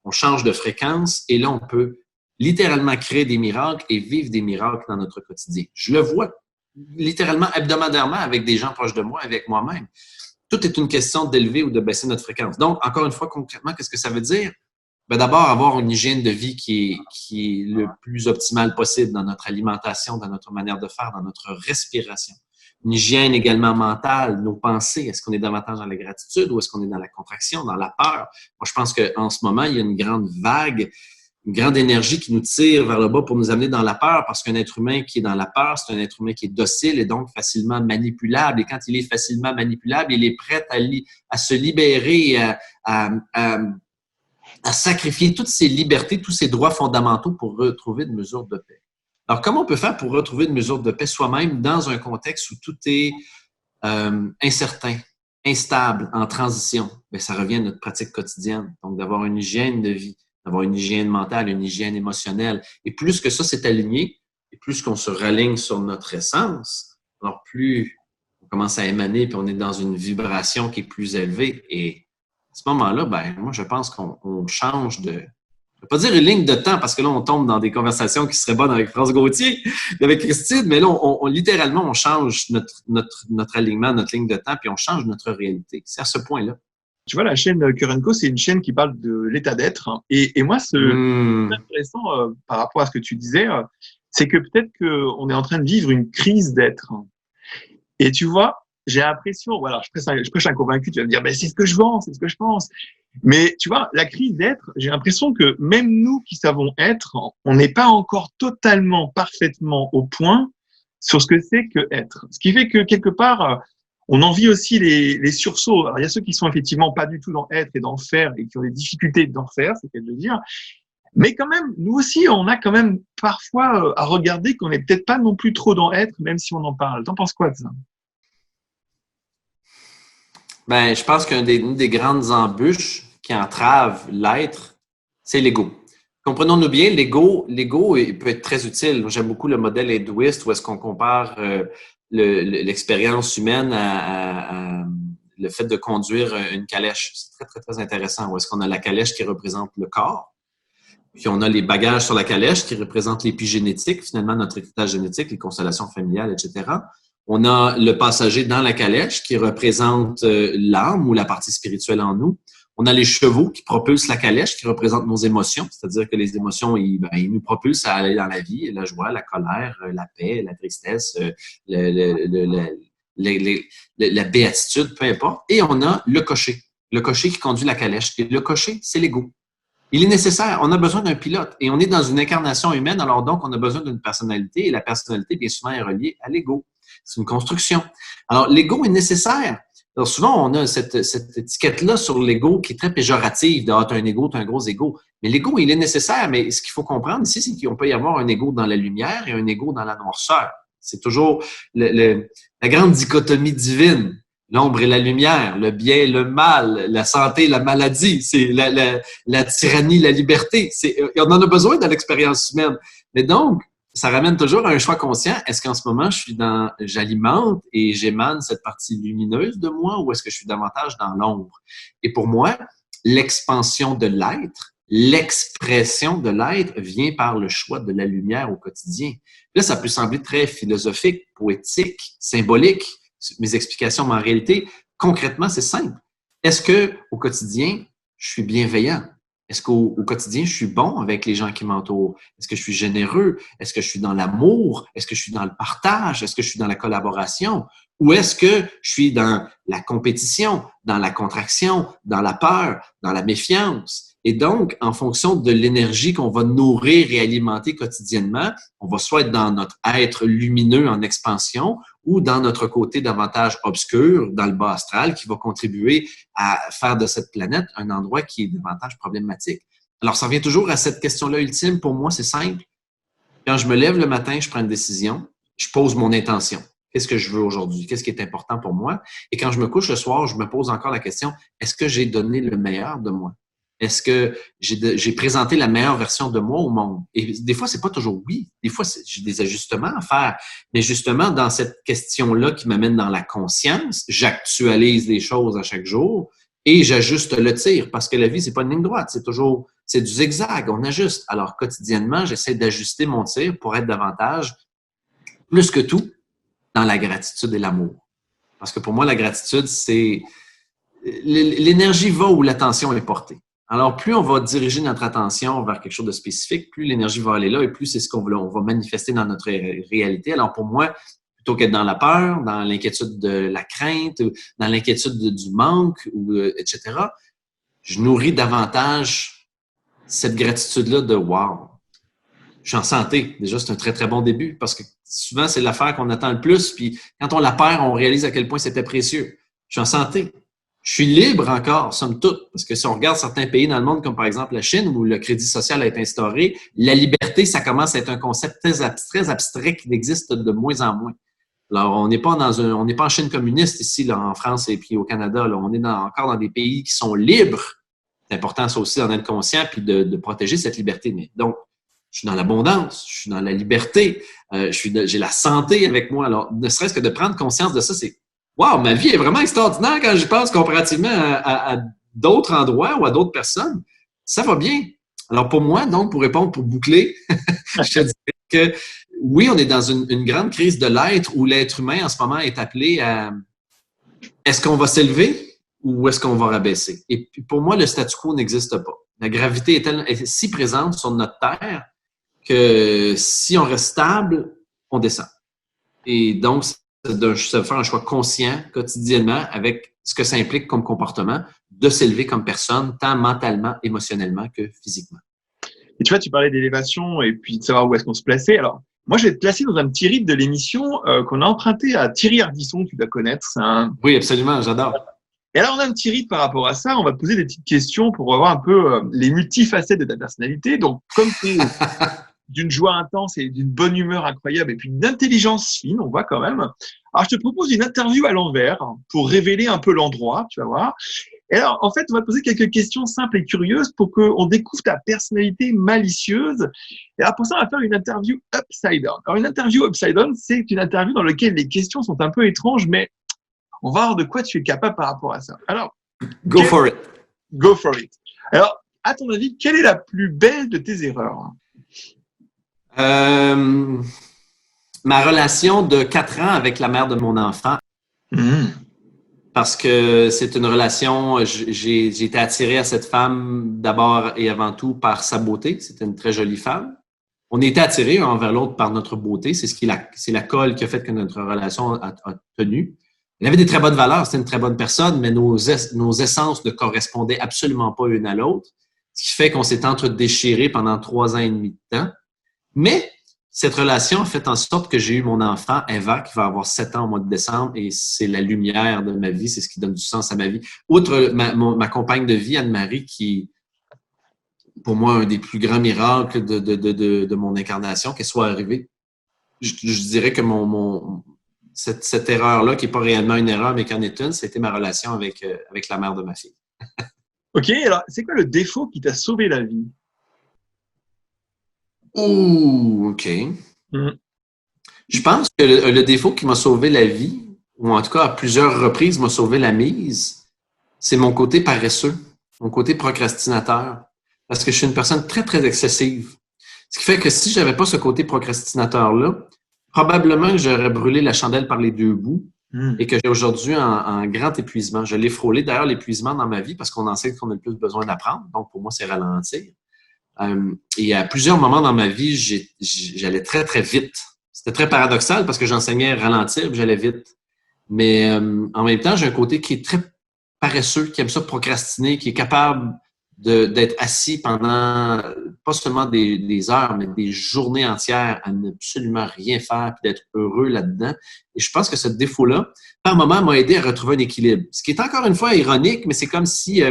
on change de fréquence et là, on peut littéralement créer des miracles et vivre des miracles dans notre quotidien. Je le vois. littéralement hebdomadairement avec des gens proches de moi, avec moi-même. Tout est une question d'élever ou de baisser notre fréquence. Donc, encore une fois, concrètement, qu'est-ce que ça veut dire? Ben, d'abord, avoir une hygiène de vie qui est le plus optimale possible dans notre alimentation, dans notre manière de faire, dans notre respiration. Une hygiène également mentale, nos pensées. Est-ce qu'on est davantage dans la gratitude ou est-ce qu'on est dans la contraction, dans la peur? Moi, je pense qu'en ce moment, il y a une grande vague, une grande énergie qui nous tire vers le bas pour nous amener dans la peur parce qu'un être humain qui est dans la peur, c'est un être humain qui est docile et donc facilement manipulable. Et quand il est facilement manipulable, il est prêt à se libérer, à sacrifier toutes ses libertés, tous ses droits fondamentaux pour retrouver une mesure de paix. Alors, comment on peut faire pour retrouver une mesure de paix soi-même dans un contexte où tout est incertain, instable, en transition? Bien, ça revient à notre pratique quotidienne. Donc, d'avoir une hygiène de vie, d'avoir une hygiène mentale, une hygiène émotionnelle. Et plus que ça s'est aligné, et plus qu'on se raligne sur notre essence, alors plus on commence à émaner, puis on est dans une vibration qui est plus élevée. Et à ce moment-là, ben, moi, je pense qu'on change de... Je ne vais pas dire une ligne de temps, parce que là, on tombe dans des conversations qui seraient bonnes avec France Gauthier, avec Christine, mais là, littéralement, on change notre alignement, notre ligne de temps, puis on change notre réalité. C'est à ce point-là. Tu vois, la chaîne Kurenko, c'est une chaîne qui parle de l'état d'être. Et moi, ce qui est intéressant par rapport à ce que tu disais, c'est que peut-être qu'on est en train de vivre une crise d'être. Et tu vois, j'ai l'impression, voilà, je prêche un convaincu, tu vas me dire, ben, c'est ce que je pense, c'est ce que je pense. Mais tu vois, la crise d'être, j'ai l'impression que même nous qui savons être, on n'est pas encore totalement, parfaitement au point sur ce que c'est que être. Ce qui fait que quelque part, on en vit aussi les sursauts. Alors, il y a ceux qui sont effectivement pas du tout dans être et dans faire et qui ont des difficultés d'en faire, c'est ce que je veux dire. Mais quand même, nous aussi, on a quand même parfois à regarder qu'on n'est peut-être pas non plus trop dans être, même si on en parle. T'en penses quoi de ça? Ben, je pense qu'une des grandes embûches qui entrave l'être, c'est l'ego. Comprenons-nous bien, l'ego peut être très utile. J'aime beaucoup le modèle hindouiste où est-ce qu'on compare l'expérience humaine à le fait de conduire une calèche. C'est très, très, très intéressant. Où est-ce qu'on a la calèche qui représente le corps, puis on a les bagages sur la calèche qui représentent l'épigénétique, finalement notre héritage génétique, les constellations familiales, etc. On a le passager dans la calèche qui représente l'âme ou la partie spirituelle en nous. On a les chevaux qui propulsent la calèche, qui représentent nos émotions, c'est-à-dire que les émotions, ils nous propulsent à aller dans la vie, la joie, la colère, la paix, la tristesse, la béatitude, peu importe. Et on a le cocher qui conduit la calèche. Et le cocher, c'est l'ego. Il est nécessaire, on a besoin d'un pilote et on est dans une incarnation humaine, alors donc on a besoin d'une personnalité et la personnalité, bien souvent, est reliée à l'ego. C'est une construction. Alors, l'ego est nécessaire. Alors, souvent, on a cette étiquette-là sur l'ego qui est très péjorative de « Ah, t'as un ego, t'as un gros ego ». Mais l'ego, il est nécessaire, mais ce qu'il faut comprendre ici, c'est qu'on peut y avoir un ego dans la lumière et un ego dans la noirceur. C'est toujours la grande dichotomie divine. L'ombre et la lumière, le bien et le mal, la santé, la maladie, c'est la tyrannie, la liberté. On en a besoin dans l'expérience humaine. Mais donc, ça ramène toujours à un choix conscient. Est-ce qu'en ce moment, j'alimente et j'émane cette partie lumineuse de moi ou est-ce que je suis davantage dans l'ombre? Et pour moi, l'expansion de l'être, l'expression de l'être vient par le choix de la lumière au quotidien. Là, ça peut sembler très philosophique, poétique, symbolique, mes explications, mais en réalité, concrètement, c'est simple. Est-ce que au quotidien, je suis bienveillant? Est-ce qu'au quotidien, je suis bon avec les gens qui m'entourent? Est-ce que je suis généreux? Est-ce que je suis dans l'amour? Est-ce que je suis dans le partage? Est-ce que je suis dans la collaboration? Ou est-ce que je suis dans la compétition, dans la contraction, dans la peur, dans la méfiance? Et donc, en fonction de l'énergie qu'on va nourrir et alimenter quotidiennement, on va soit être dans notre être lumineux en expansion ou dans notre côté davantage obscur, dans le bas astral, qui va contribuer à faire de cette planète un endroit qui est davantage problématique. Alors, ça revient toujours à cette question-là ultime. Pour moi, c'est simple. Quand je me lève le matin, je prends une décision, je pose mon intention. Qu'est-ce que je veux aujourd'hui? Qu'est-ce qui est important pour moi? Et quand je me couche le soir, je me pose encore la question, est-ce que j'ai donné le meilleur de moi? Est-ce que j'ai présenté la meilleure version de moi au monde? Et des fois, c'est pas toujours oui. Des fois, j'ai des ajustements à faire. Mais justement, dans cette question-là qui m'amène dans la conscience, j'actualise les choses à chaque jour et j'ajuste le tir parce que la vie, c'est pas une ligne droite. C'est du zigzag. On ajuste. Alors, quotidiennement, j'essaie d'ajuster mon tir pour être davantage, plus que tout, dans la gratitude et l'amour. Parce que pour moi, la gratitude, c'est l'énergie va où l'attention est portée. Alors, plus on va diriger notre attention vers quelque chose de spécifique, plus l'énergie va aller là et plus c'est ce qu'on va manifester dans notre réalité. Alors, pour moi, plutôt qu'être dans la peur, dans l'inquiétude de la crainte, dans l'inquiétude du manque, etc., je nourris davantage cette gratitude-là de « wow ». Je suis en santé. Déjà, c'est un très, très bon début parce que souvent, c'est l'affaire qu'on attend le plus. Puis quand on la perd, on réalise à quel point c'était précieux. Je suis en santé. Je suis libre encore, somme toute. Parce que si on regarde certains pays dans le monde, comme par exemple la Chine, où le crédit social a été instauré, la liberté, ça commence à être un concept très abstrait qui existe de moins en moins. Alors, on n'est pas en Chine communiste ici, là, en France et puis au Canada. Là. On est encore dans des pays qui sont libres. C'est important, ça aussi, d'en être conscient puis de protéger cette liberté. Mais donc, je suis dans l'abondance, je suis dans la liberté, j'ai la santé avec moi. Alors, ne serait-ce que de prendre conscience de ça, c'est « wow, ma vie est vraiment extraordinaire quand j'y pense comparativement à d'autres endroits ou à d'autres personnes. Ça va bien. » Alors, pour moi, donc, pour boucler, je te dirais que oui, on est dans une grande crise de l'être où l'être humain, en ce moment, est appelé à est-ce qu'on va s'élever ou est-ce qu'on va rabaisser? Et puis, pour moi, le statu quo n'existe pas. La gravité est si présente sur notre Terre que si on reste stable, on descend. Et donc, c'est de faire un choix conscient quotidiennement avec ce que ça implique comme comportement, de s'élever comme personne, tant mentalement, émotionnellement que physiquement. Et tu vois, tu parlais d'élévation et puis de savoir où est-ce qu'on se plaçait. Alors, moi, je vais te placer dans un petit rythme de l'émission qu'on a emprunté à Thierry Ardisson, tu dois connaître. Oui, absolument, j'adore. Et alors, on a un petit rythme par rapport à ça. On va te poser des petites questions pour voir un peu les multifacettes de ta personnalité. Donc, comme tu es d'une joie intense et d'une bonne humeur incroyable et puis d'intelligence fine, on voit quand même. Alors, je te propose une interview à l'envers pour révéler un peu l'endroit, tu vas voir. Et alors, en fait, on va te poser quelques questions simples et curieuses pour qu'on découvre ta personnalité malicieuse. Et alors, pour ça, on va faire une interview upside down. Alors, une interview upside down, c'est une interview dans laquelle les questions sont un peu étranges, mais on va voir de quoi tu es capable par rapport à ça. Alors, Go for it. Go for it. Alors, à ton avis, quelle est la plus belle de tes erreurs? Ma relation de 4 ans avec la mère de mon enfant. Parce que c'est une relation, j'ai été attiré à cette femme d'abord et avant tout par sa beauté. C'était une très jolie femme. On était attirés envers l'autre par notre beauté. C'est la colle qui a fait que notre relation a tenu. Elle avait des très bonnes valeurs, c'était une très bonne personne, mais nos essences ne correspondaient absolument pas l'une à l'autre. Ce qui fait qu'on s'est entre-déchirés pendant 3 ans et demi de temps. Mais cette relation a fait en sorte que j'ai eu mon enfant, Eva, qui va avoir 7 ans au mois de décembre, et c'est la lumière de ma vie, c'est ce qui donne du sens à ma vie. Outre ma compagne de vie, Anne-Marie, qui, pour moi, un des plus grands miracles de mon incarnation, qu'elle soit arrivée. Je dirais que cette erreur-là, qui n'est pas réellement une erreur, mais qu'en est une, c'était ma relation avec la mère de ma fille. OK, alors, c'est quoi le défaut qui t'a sauvé la vie? Ouh, OK. Je pense que le défaut qui m'a sauvé la vie, ou en tout cas à plusieurs reprises m'a sauvé la mise, c'est mon côté paresseux, mon côté procrastinateur. Parce que je suis une personne très, très excessive. Ce qui fait que si je n'avais pas ce côté procrastinateur-là, probablement que j'aurais brûlé la chandelle par les 2 bouts et que j'ai aujourd'hui un grand épuisement. Je l'ai frôlé d'ailleurs, l'épuisement dans ma vie, parce qu'on enseigne qu'on a le plus besoin d'apprendre. Donc, pour moi, c'est ralentir. Et à plusieurs moments dans ma vie, j'allais très, très vite. C'était très paradoxal parce que j'enseignais à ralentir et j'allais vite. Mais en même temps, j'ai un côté qui est très paresseux, qui aime ça procrastiner, qui est capable d'être assis pendant pas seulement des heures, mais des journées entières à ne absolument rien faire et d'être heureux là-dedans. Et je pense que ce défaut-là, par moment, m'a aidé à retrouver un équilibre. Ce qui est encore une fois ironique, mais c'est comme si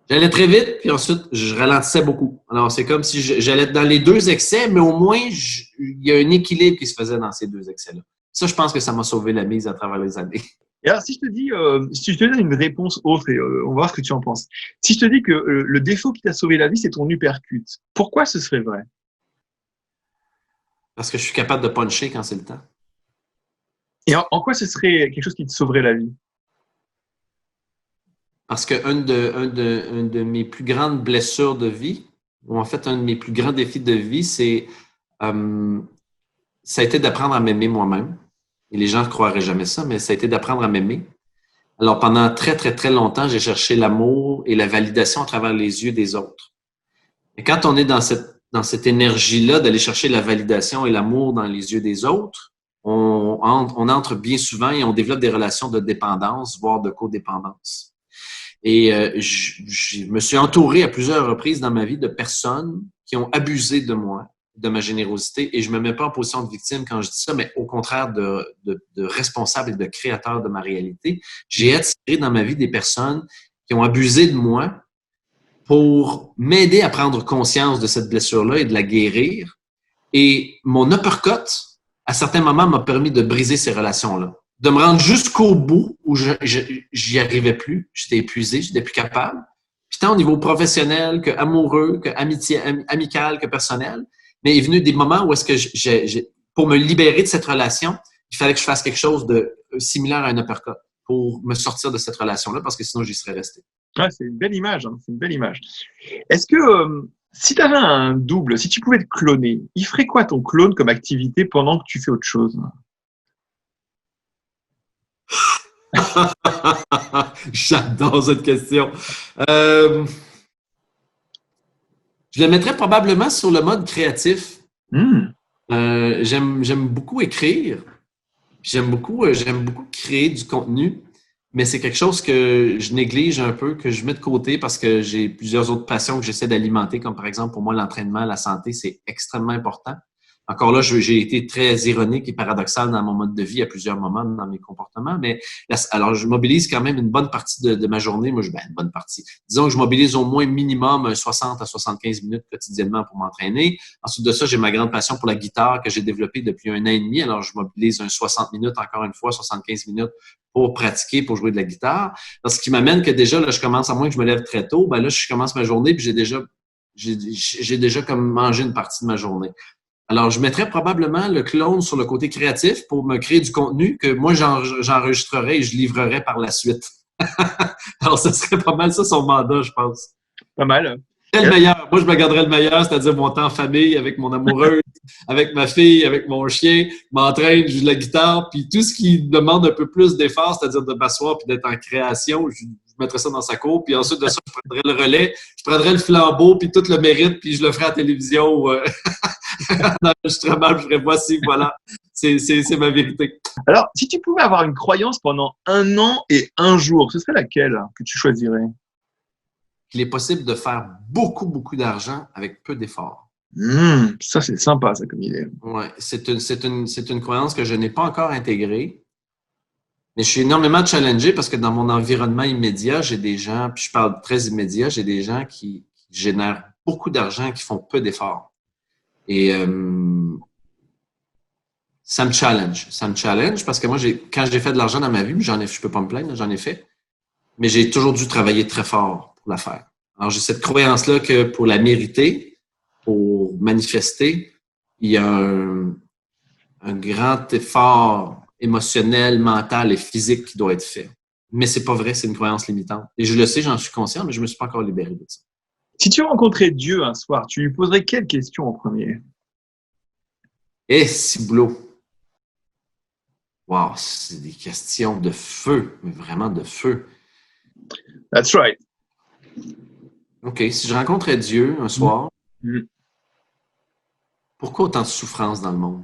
j'allais très vite, puis ensuite, je ralentissais beaucoup. Alors, c'est comme si j'allais dans les 2 excès, mais au moins, il y a un équilibre qui se faisait dans ces 2 excès-là. Ça, je pense que ça m'a sauvé la mise à travers les années. Et alors, si je te donne une réponse autre, et on va voir ce que tu en penses. Si je te dis que le défaut qui t'a sauvé la vie, c'est ton uppercut, pourquoi ce serait vrai? Parce que je suis capable de puncher quand c'est le temps. Et en quoi ce serait quelque chose qui te sauverait la vie? Parce que une de mes plus grandes blessures de vie, ou en fait, un de mes plus grands défis de vie, ça a été d'apprendre à m'aimer moi-même. Et les gens ne croiraient jamais ça, mais ça a été d'apprendre à m'aimer. Alors, pendant très, très, très longtemps, j'ai cherché l'amour et la validation à travers les yeux des autres. Et quand on est dans cette énergie-là d'aller chercher la validation et l'amour dans les yeux des autres, on entre bien souvent et on développe des relations de dépendance, voire de codépendance. Et je me suis entouré à plusieurs reprises dans ma vie de personnes qui ont abusé de moi, de ma générosité, et je me mets pas en position de victime quand je dis ça, mais au contraire de responsable et de créateur de ma réalité. J'ai attiré dans ma vie des personnes qui ont abusé de moi pour m'aider à prendre conscience de cette blessure-là et de la guérir. Et mon uppercut, à certains moments, m'a permis de briser ces relations-là, de me rendre jusqu'au bout où j'y arrivais plus, j'étais épuisé, j'étais plus capable. Puis tant au niveau professionnel que amoureux, que amical, que personnel. Mais il est venu des moments où est-ce que pour me libérer de cette relation, il fallait que je fasse quelque chose de similaire à un uppercut pour me sortir de cette relation-là parce que sinon j'y serais resté. Ouais, c'est une belle image, hein, c'est une belle image. Est-ce que si tu avais un double, si tu pouvais te cloner, il ferait quoi ton clone comme activité pendant que tu fais autre chose? J'adore cette question. Je le mettrais probablement sur le mode créatif. J'aime beaucoup écrire. J'aime beaucoup créer du contenu, mais c'est quelque chose que je néglige un peu, que je mets de côté parce que j'ai plusieurs autres passions que j'essaie d'alimenter, comme par exemple, pour moi, l'entraînement, la santé, c'est extrêmement important. Encore là, j'ai été très ironique et paradoxal dans mon mode de vie à plusieurs moments dans mes comportements, mais alors je mobilise quand même une bonne partie de ma journée. Moi, une bonne partie. Disons que je mobilise au moins minimum 60 à 75 minutes quotidiennement pour m'entraîner. Ensuite de ça, j'ai ma grande passion pour la guitare que j'ai développée depuis 1 an et demi. Alors, je mobilise 60 minutes, encore une fois, 75 minutes pour pratiquer, pour jouer de la guitare. Alors, ce qui m'amène que déjà, là, je commence, à moins que je me lève très tôt, ben là, je commence ma journée puis j'ai déjà comme mangé une partie de ma journée. Alors, je mettrais probablement le clone sur le côté créatif pour me créer du contenu que moi, j'enregistrerai et je livrerai par la suite. Alors, ce serait pas mal ça son mandat, je pense. Pas mal. Le meilleur. Moi, je me garderais le meilleur, c'est-à-dire mon temps en famille, avec mon amoureuse, avec ma fille, avec mon chien, je m'entraîne, je joue de la guitare, puis tout ce qui demande un peu plus d'effort, c'est-à-dire de m'asseoir puis d'être en création, je mettrais ça dans sa cour, puis ensuite de ça, je prendrais le relais, je prendrais le flambeau, puis tout le mérite, puis je le ferais à la télévision en enregistrement, je ferais voici, voilà, c'est ma vérité. Alors, si tu pouvais avoir une croyance pendant 1 an et 1 jour, ce serait laquelle que tu choisirais? Il est possible de faire beaucoup, beaucoup d'argent avec peu d'efforts. Ça, c'est sympa, ça, comme idée. Ouais, c'est une croyance que je n'ai pas encore intégrée, mais je suis énormément challengé parce que dans mon environnement immédiat, j'ai des gens, puis je parle très immédiat, j'ai des gens qui génèrent beaucoup d'argent et qui font peu d'efforts. Et ça me challenge. Ça me challenge parce que moi, quand j'ai fait de l'argent dans ma vie, je peux pas me plaindre, j'en ai fait, mais j'ai toujours dû travailler très fort pour la faire. Alors, j'ai cette croyance-là que pour la mériter, pour manifester, il y a un grand effort émotionnel, mental et physique qui doit être fait. Mais c'est pas vrai, c'est une croyance limitante. Et je le sais, j'en suis conscient, mais je me suis pas encore libéré de ça. Si tu rencontrais Dieu un soir, tu lui poserais quelle question en premier? Et ciboulot. Wow, c'est des questions de feu, mais vraiment de feu. That's right. OK, si je rencontrais Dieu un soir, Mm. pourquoi autant de souffrance dans le monde?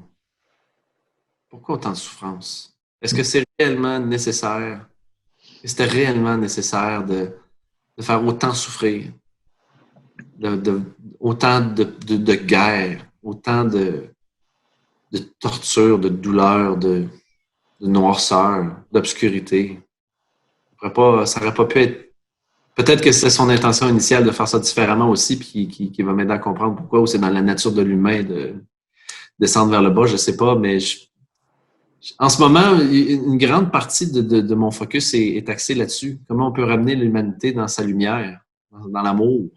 Pourquoi autant de souffrance? Est-ce que c'est réellement nécessaire? Est-ce que c'était réellement nécessaire de faire autant souffrir? Autant de guerre, autant de torture, de douleur, de noirceur, d'obscurité. Ça n'aurait pas pu être. Peut-être que c'est son intention initiale de faire ça différemment aussi, puis qui va m'aider à comprendre pourquoi, ou c'est dans la nature de l'humain de descendre vers le bas, je ne sais pas, mais en ce moment, une grande partie de mon focus est axée là-dessus. Comment on peut ramener l'humanité dans sa lumière, dans l'amour.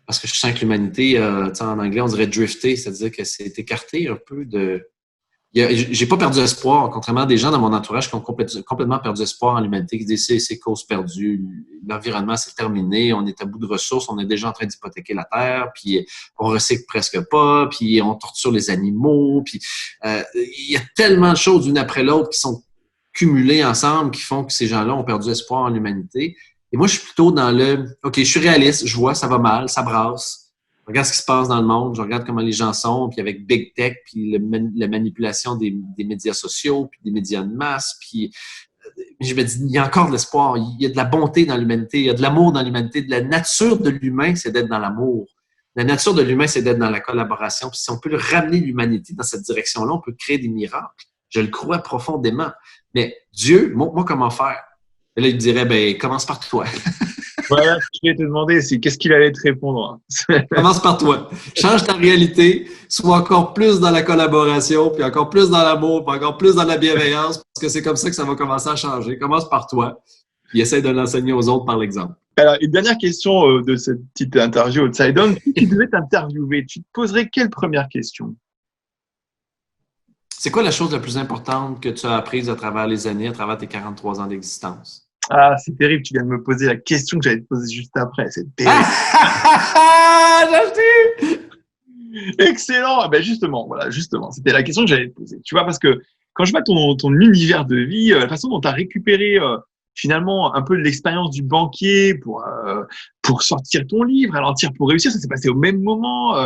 Parce que je sens que l'humanité, en anglais, on dirait drifter, c'est-à-dire que c'est écarté un peu de J'ai pas perdu espoir, contrairement à des gens dans mon entourage qui ont complètement perdu espoir en l'humanité, qui disent c'est cause perdue, l'environnement c'est terminé, on est à bout de ressources, on est déjà en train d'hypothéquer la terre, puis on recycle presque pas, puis on torture les animaux, puis il y a tellement de choses une après l'autre qui sont cumulées ensemble qui font que ces gens-là ont perdu espoir en l'humanité. Et moi, je suis plutôt dans OK, je suis réaliste, je vois, ça va mal, ça brasse. Je regarde ce qui se passe dans le monde, je regarde comment les gens sont, puis avec Big Tech, puis la manipulation des médias sociaux, puis des médias de masse, puis je me dis, il y a encore de l'espoir, il y a de la bonté dans l'humanité, il y a de l'amour dans l'humanité, de la nature de l'humain, c'est d'être dans l'amour. La nature de l'humain, c'est d'être dans la collaboration. Puis si on peut ramener l'humanité dans cette direction-là, on peut créer des miracles. Je le crois profondément. Mais Dieu, montre-moi comment faire. Et là, il dirait, ben, commence par toi. Voilà ce que je vais te demander, c'est qu'est-ce qu'il allait te répondre? Commence par toi. Change ta réalité. Sois encore plus dans la collaboration, puis encore plus dans l'amour, puis encore plus dans la bienveillance, parce que c'est comme ça que ça va commencer à changer. Commence par toi, puis essaie de l'enseigner aux autres par l'exemple. Alors, une dernière question de cette petite interview Outside Down. Si tu devais t'interviewer, tu te poserais quelle première question? C'est quoi la chose la plus importante que tu as apprise à travers les années, à travers tes 43 ans d'existence? Ah, c'est terrible, tu viens de me poser la question que j'allais te poser juste après. C'est terrible. Excellent. Ben justement, voilà, justement, c'était la question que j'allais te poser. Tu vois, parce que quand je vois ton univers de vie, la façon dont tu as récupéré finalement un peu de l'expérience du banquier pour sortir ton livre, ralentir pour réussir, ça s'est passé au même moment.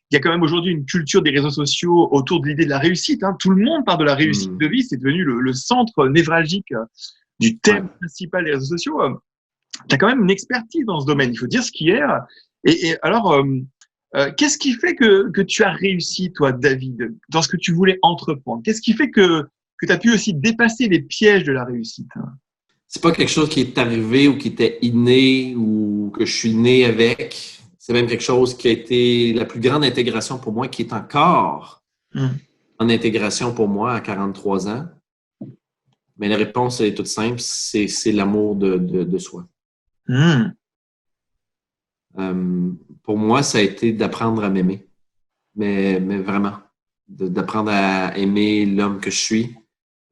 Il y a quand même aujourd'hui une culture des réseaux sociaux autour de l'idée de la réussite. Hein. Tout le monde parle de la réussite de vie, c'est devenu le centre névralgique du thème principal des réseaux sociaux. Tu as quand même une expertise dans ce domaine, il faut dire ce qui est. Et alors, qu'est-ce qui fait que tu as réussi, toi, David, dans ce que tu voulais entreprendre? Qu'est-ce qui fait que tu as pu aussi dépasser les pièges de la réussite? C'est pas quelque chose qui est arrivé ou qui était inné ou que je suis né avec. C'est même quelque chose qui a été la plus grande intégration pour moi, qui est encore en intégration pour moi à 43 ans. Mais la réponse est toute simple, c'est l'amour de soi. Pour moi, ça a été d'apprendre à m'aimer. Mais vraiment, d'apprendre à aimer l'homme que je suis,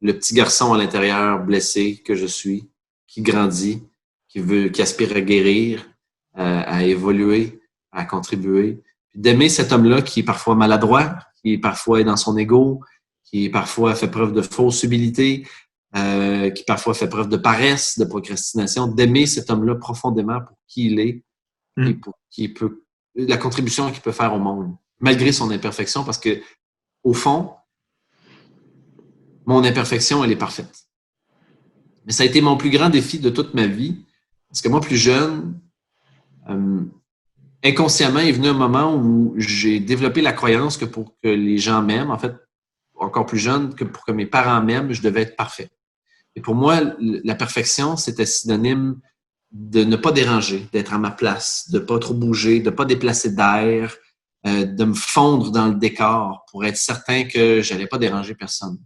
le petit garçon à l'intérieur blessé que je suis, qui grandit, qui aspire à guérir, à évoluer, à contribuer. Puis d'aimer cet homme-là qui est parfois maladroit, qui parfois est dans son ego, qui parfois fait preuve de fausse humilité, qui parfois fait preuve de paresse, de procrastination, d'aimer cet homme-là profondément pour qui il est et pour la contribution qu'il peut faire au monde, malgré son imperfection, parce que au fond, mon imperfection, elle est parfaite. Mais ça a été mon plus grand défi de toute ma vie, parce que moi, plus jeune, inconsciemment, est venu un moment où j'ai développé la croyance que pour que les gens m'aiment, en fait, encore plus jeune, que pour que mes parents m'aiment, je devais être parfait. Et pour moi, la perfection, c'était synonyme de ne pas déranger, d'être à ma place, de ne pas trop bouger, de ne pas déplacer d'air, de me fondre dans le décor pour être certain que je n'allais pas déranger personne.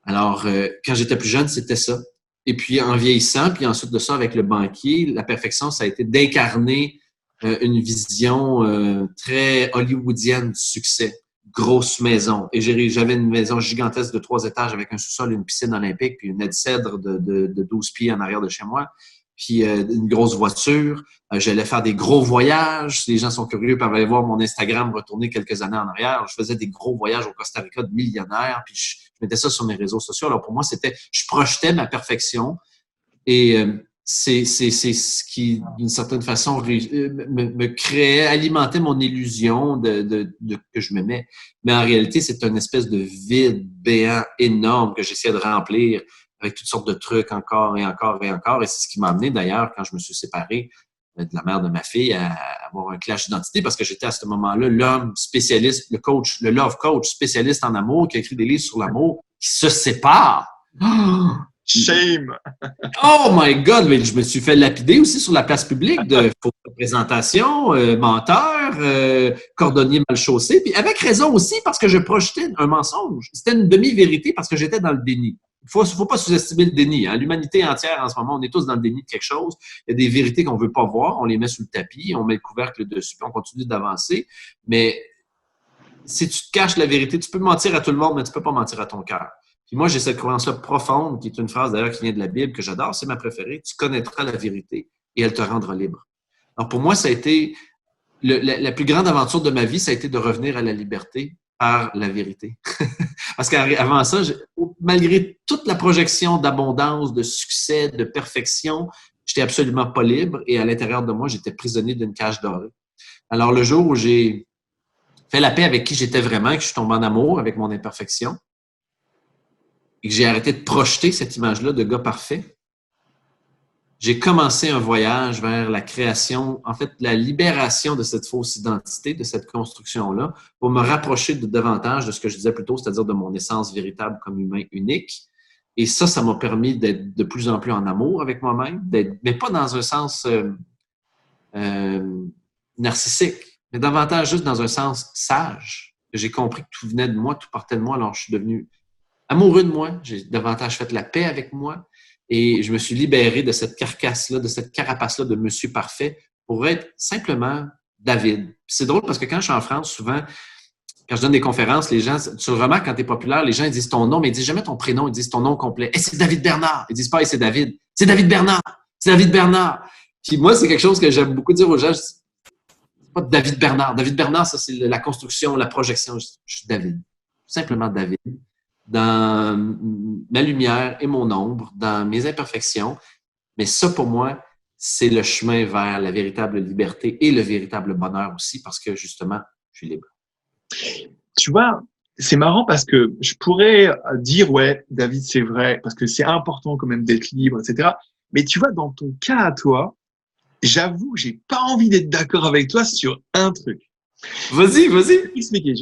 Alors, quand j'étais plus jeune, c'était ça. Et puis, en vieillissant, puis ensuite de ça, avec le banquier, la perfection, ça a été d'incarner une vision très hollywoodienne du succès. Grosse maison. Et j'avais une maison gigantesque de 3 étages avec un sous-sol, une piscine olympique, puis une aide cèdre de 12 pieds en arrière de chez moi, puis une grosse voiture. J'allais faire des gros voyages. Si les gens sont curieux, ils peuvent aller voir mon Instagram retourner quelques années en arrière. Je faisais des gros voyages au Costa Rica de millionnaires, puis je mettais ça sur mes réseaux sociaux. Alors pour moi, je projetais ma perfection et c'est ce qui, d'une certaine façon, me créait, alimentait mon illusion que je m'aimais. Mais en réalité, c'est une espèce de vide béant énorme que j'essayais de remplir avec toutes sortes de trucs encore et encore et encore. Et c'est ce qui m'a amené, d'ailleurs, quand je me suis séparé de la mère de ma fille, à avoir un clash d'identité parce que j'étais à ce moment-là l'homme spécialiste, le coach, le love coach spécialiste en amour qui a écrit des livres sur l'amour qui se sépare. Shame! Oh my God! Mais je me suis fait lapider aussi sur la place publique de fausse représentation, menteur, cordonnier mal chaussé. Puis avec raison aussi parce que je projetais un mensonge. C'était une demi-vérité parce que j'étais dans le déni. Il faut pas sous-estimer le déni. Hein. L'humanité entière, en ce moment, on est tous dans le déni de quelque chose. Il y a des vérités qu'on veut pas voir, on les met sous le tapis, on met le couvercle dessus, puis on continue d'avancer. Mais si tu te caches la vérité, tu peux mentir à tout le monde, mais tu peux pas mentir à ton cœur. Puis moi, j'ai cette croyance-là profonde, qui est une phrase d'ailleurs qui vient de la Bible, que j'adore, c'est ma préférée. Tu connaîtras la vérité et elle te rendra libre. Alors pour moi, ça a été la plus grande aventure de ma vie, ça a été de revenir à la liberté par la vérité. Parce qu'avant ça, malgré toute la projection d'abondance, de succès, de perfection, j'étais absolument pas libre et à l'intérieur de moi, j'étais prisonnier d'une cage dorée. Alors le jour où j'ai fait la paix avec qui j'étais vraiment, que je suis tombé en amour avec mon imperfection et que j'ai arrêté de projeter cette image-là de gars parfait, j'ai commencé un voyage vers la création, en fait, la libération de cette fausse identité, de cette construction-là, pour me rapprocher davantage de ce que je disais plus tôt, c'est-à-dire de mon essence véritable comme humain unique. Et ça m'a permis d'être de plus en plus en amour avec moi-même, mais pas dans un sens narcissique, mais davantage juste dans un sens sage. J'ai compris que tout venait de moi, tout partait de moi, alors je suis devenu amoureux de moi, j'ai davantage fait la paix avec moi. Et je me suis libéré de cette carcasse-là, de cette carapace-là de monsieur parfait pour être simplement David. Puis c'est drôle parce que quand je suis en France, souvent, quand je donne des conférences, les gens, tu le remarques quand tu es populaire, les gens ils disent ton nom, mais ils disent jamais ton prénom, ils disent ton nom complet. « Hey, c'est David Bernard! » Ils disent pas « Hey, c'est David! » C'est David Bernard! C'est David Bernard! Puis moi, c'est quelque chose que j'aime beaucoup dire aux gens. C'est pas David Bernard. David Bernard, ça, c'est la construction, la projection. Je suis David. Simplement David. Dans ma lumière et mon ombre, dans mes imperfections. Mais ça, pour moi, c'est le chemin vers la véritable liberté et le véritable bonheur aussi, parce que, justement, je suis libre. Tu vois, c'est marrant parce que je pourrais dire, ouais, David, c'est vrai, parce que c'est important quand même d'être libre, etc. Mais tu vois, dans ton cas à toi, j'avoue, j'ai pas envie d'être d'accord avec toi sur un truc. Vas-y. Je vais t'expliquer.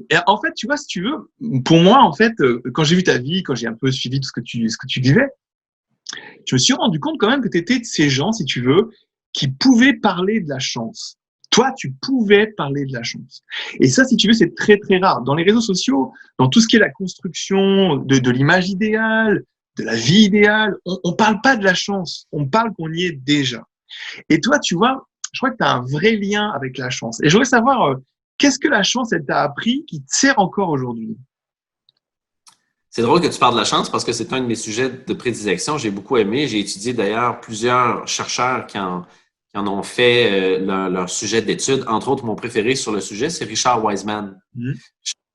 Et en fait, tu vois, si tu veux, pour moi, en fait, quand j'ai vu ta vie, quand j'ai un peu suivi tout ce que tu vivais, je me suis rendu compte quand même que tu étais de ces gens, si tu veux, qui pouvaient parler de la chance. Toi, tu pouvais parler de la chance. Et ça, si tu veux, c'est très, très rare. Dans les réseaux sociaux, dans tout ce qui est la construction de l'image idéale, de la vie idéale, on parle pas de la chance. On parle qu'on y est déjà. Et toi, tu vois, je crois que tu as un vrai lien avec la chance. Et je voudrais savoir, qu'est-ce que la chance, elle t'a appris qui te sert encore aujourd'hui? C'est drôle que tu parles de la chance parce que c'est un de mes sujets de prédilection. J'ai beaucoup aimé. J'ai étudié d'ailleurs plusieurs chercheurs qui en ont fait leur sujet d'étude. Entre autres, mon préféré sur le sujet, c'est Richard Wiseman. Richard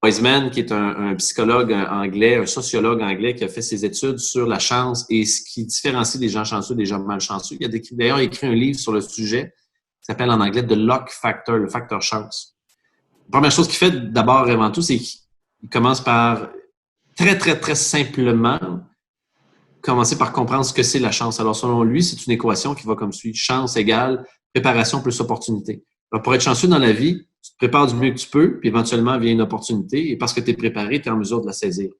Wiseman, qui est un psychologue anglais, un sociologue anglais qui a fait ses études sur la chance et ce qui différencie les gens chanceux des gens malchanceux. Il a d'ailleurs écrit un livre sur le sujet qui s'appelle en anglais The Luck Factor, le facteur chance. La première chose qu'il fait d'abord et avant tout, c'est qu'il commence par très, très, très simplement commencer par comprendre ce que c'est la chance. Alors, selon lui, c'est une équation qui va comme suit. Chance égale préparation plus opportunité. Alors, pour être chanceux dans la vie, tu te prépares du mieux que tu peux, puis éventuellement vient une opportunité, et parce que tu es préparé, tu es en mesure de la saisir.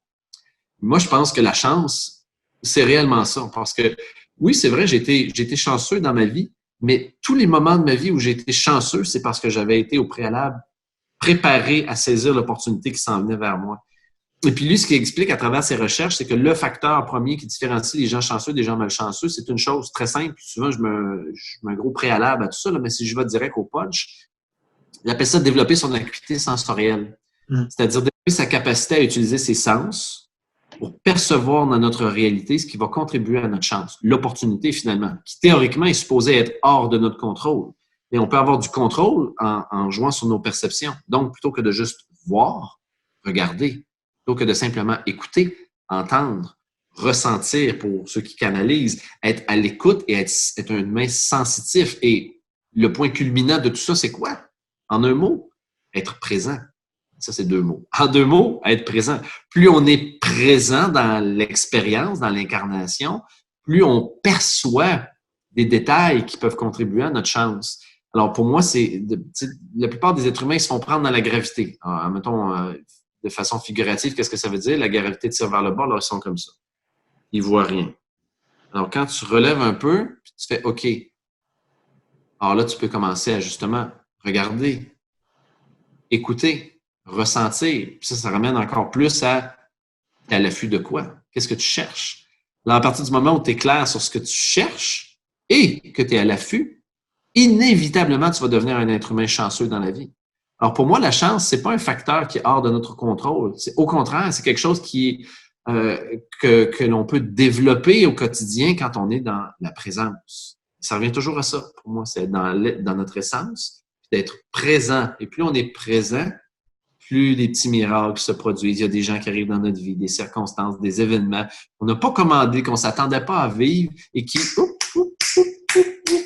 Moi, je pense que la chance, c'est réellement ça. Parce que, oui, c'est vrai, j'ai été chanceux dans ma vie, mais tous les moments de ma vie où j'ai été chanceux, c'est parce que j'avais été au préalable préparé à saisir l'opportunité qui s'en venait vers moi. Et puis lui, ce qu'il explique à travers ses recherches, c'est que le facteur premier qui différencie les gens chanceux des gens malchanceux, c'est une chose très simple. Souvent, je mets un gros préalable à tout ça, là, mais si je vais direct au punch, il appelle ça développer son acuité sensorielle. C'est-à-dire développer sa capacité à utiliser ses sens pour percevoir dans notre réalité ce qui va contribuer à notre chance. L'opportunité, finalement, qui théoriquement est supposée être hors de notre contrôle. Mais on peut avoir du contrôle en jouant sur nos perceptions. Donc, plutôt que de juste voir, regarder, plutôt que de simplement écouter, entendre, ressentir pour ceux qui canalisent, être à l'écoute et être un humain sensitif. Et le point culminant de tout ça, c'est quoi? En un mot, être présent. Ça, c'est deux mots. En deux mots, être présent. Plus on est présent dans l'expérience, dans l'incarnation, plus on perçoit des détails qui peuvent contribuer à notre chance. Alors, pour moi, la plupart des êtres humains ils se font prendre dans la gravité. Alors, mettons, de façon figurative, qu'est-ce que ça veut dire? La gravité tire vers le bas, là, ils sont comme ça. Ils ne voient rien. Alors, quand tu relèves un peu, tu fais OK. Alors là, tu peux commencer à justement regarder, écouter, ressentir. Puis ça ramène encore plus à l'affût de quoi? Qu'est-ce que tu cherches? Là, à partir du moment où tu es clair sur ce que tu cherches et que tu es à l'affût, inévitablement, tu vas devenir un être humain chanceux dans la vie. Alors, pour moi, la chance, c'est pas un facteur qui est hors de notre contrôle. C'est, au contraire, c'est quelque chose que l'on peut développer au quotidien quand on est dans la présence. Ça revient toujours à ça. Pour moi, c'est dans notre essence, d'être présent. Et plus on est présent, plus les petits miracles se produisent. Il y a des gens qui arrivent dans notre vie, des circonstances, des événements qu'on n'a pas commandé, qu'on s'attendait pas à vivre et qui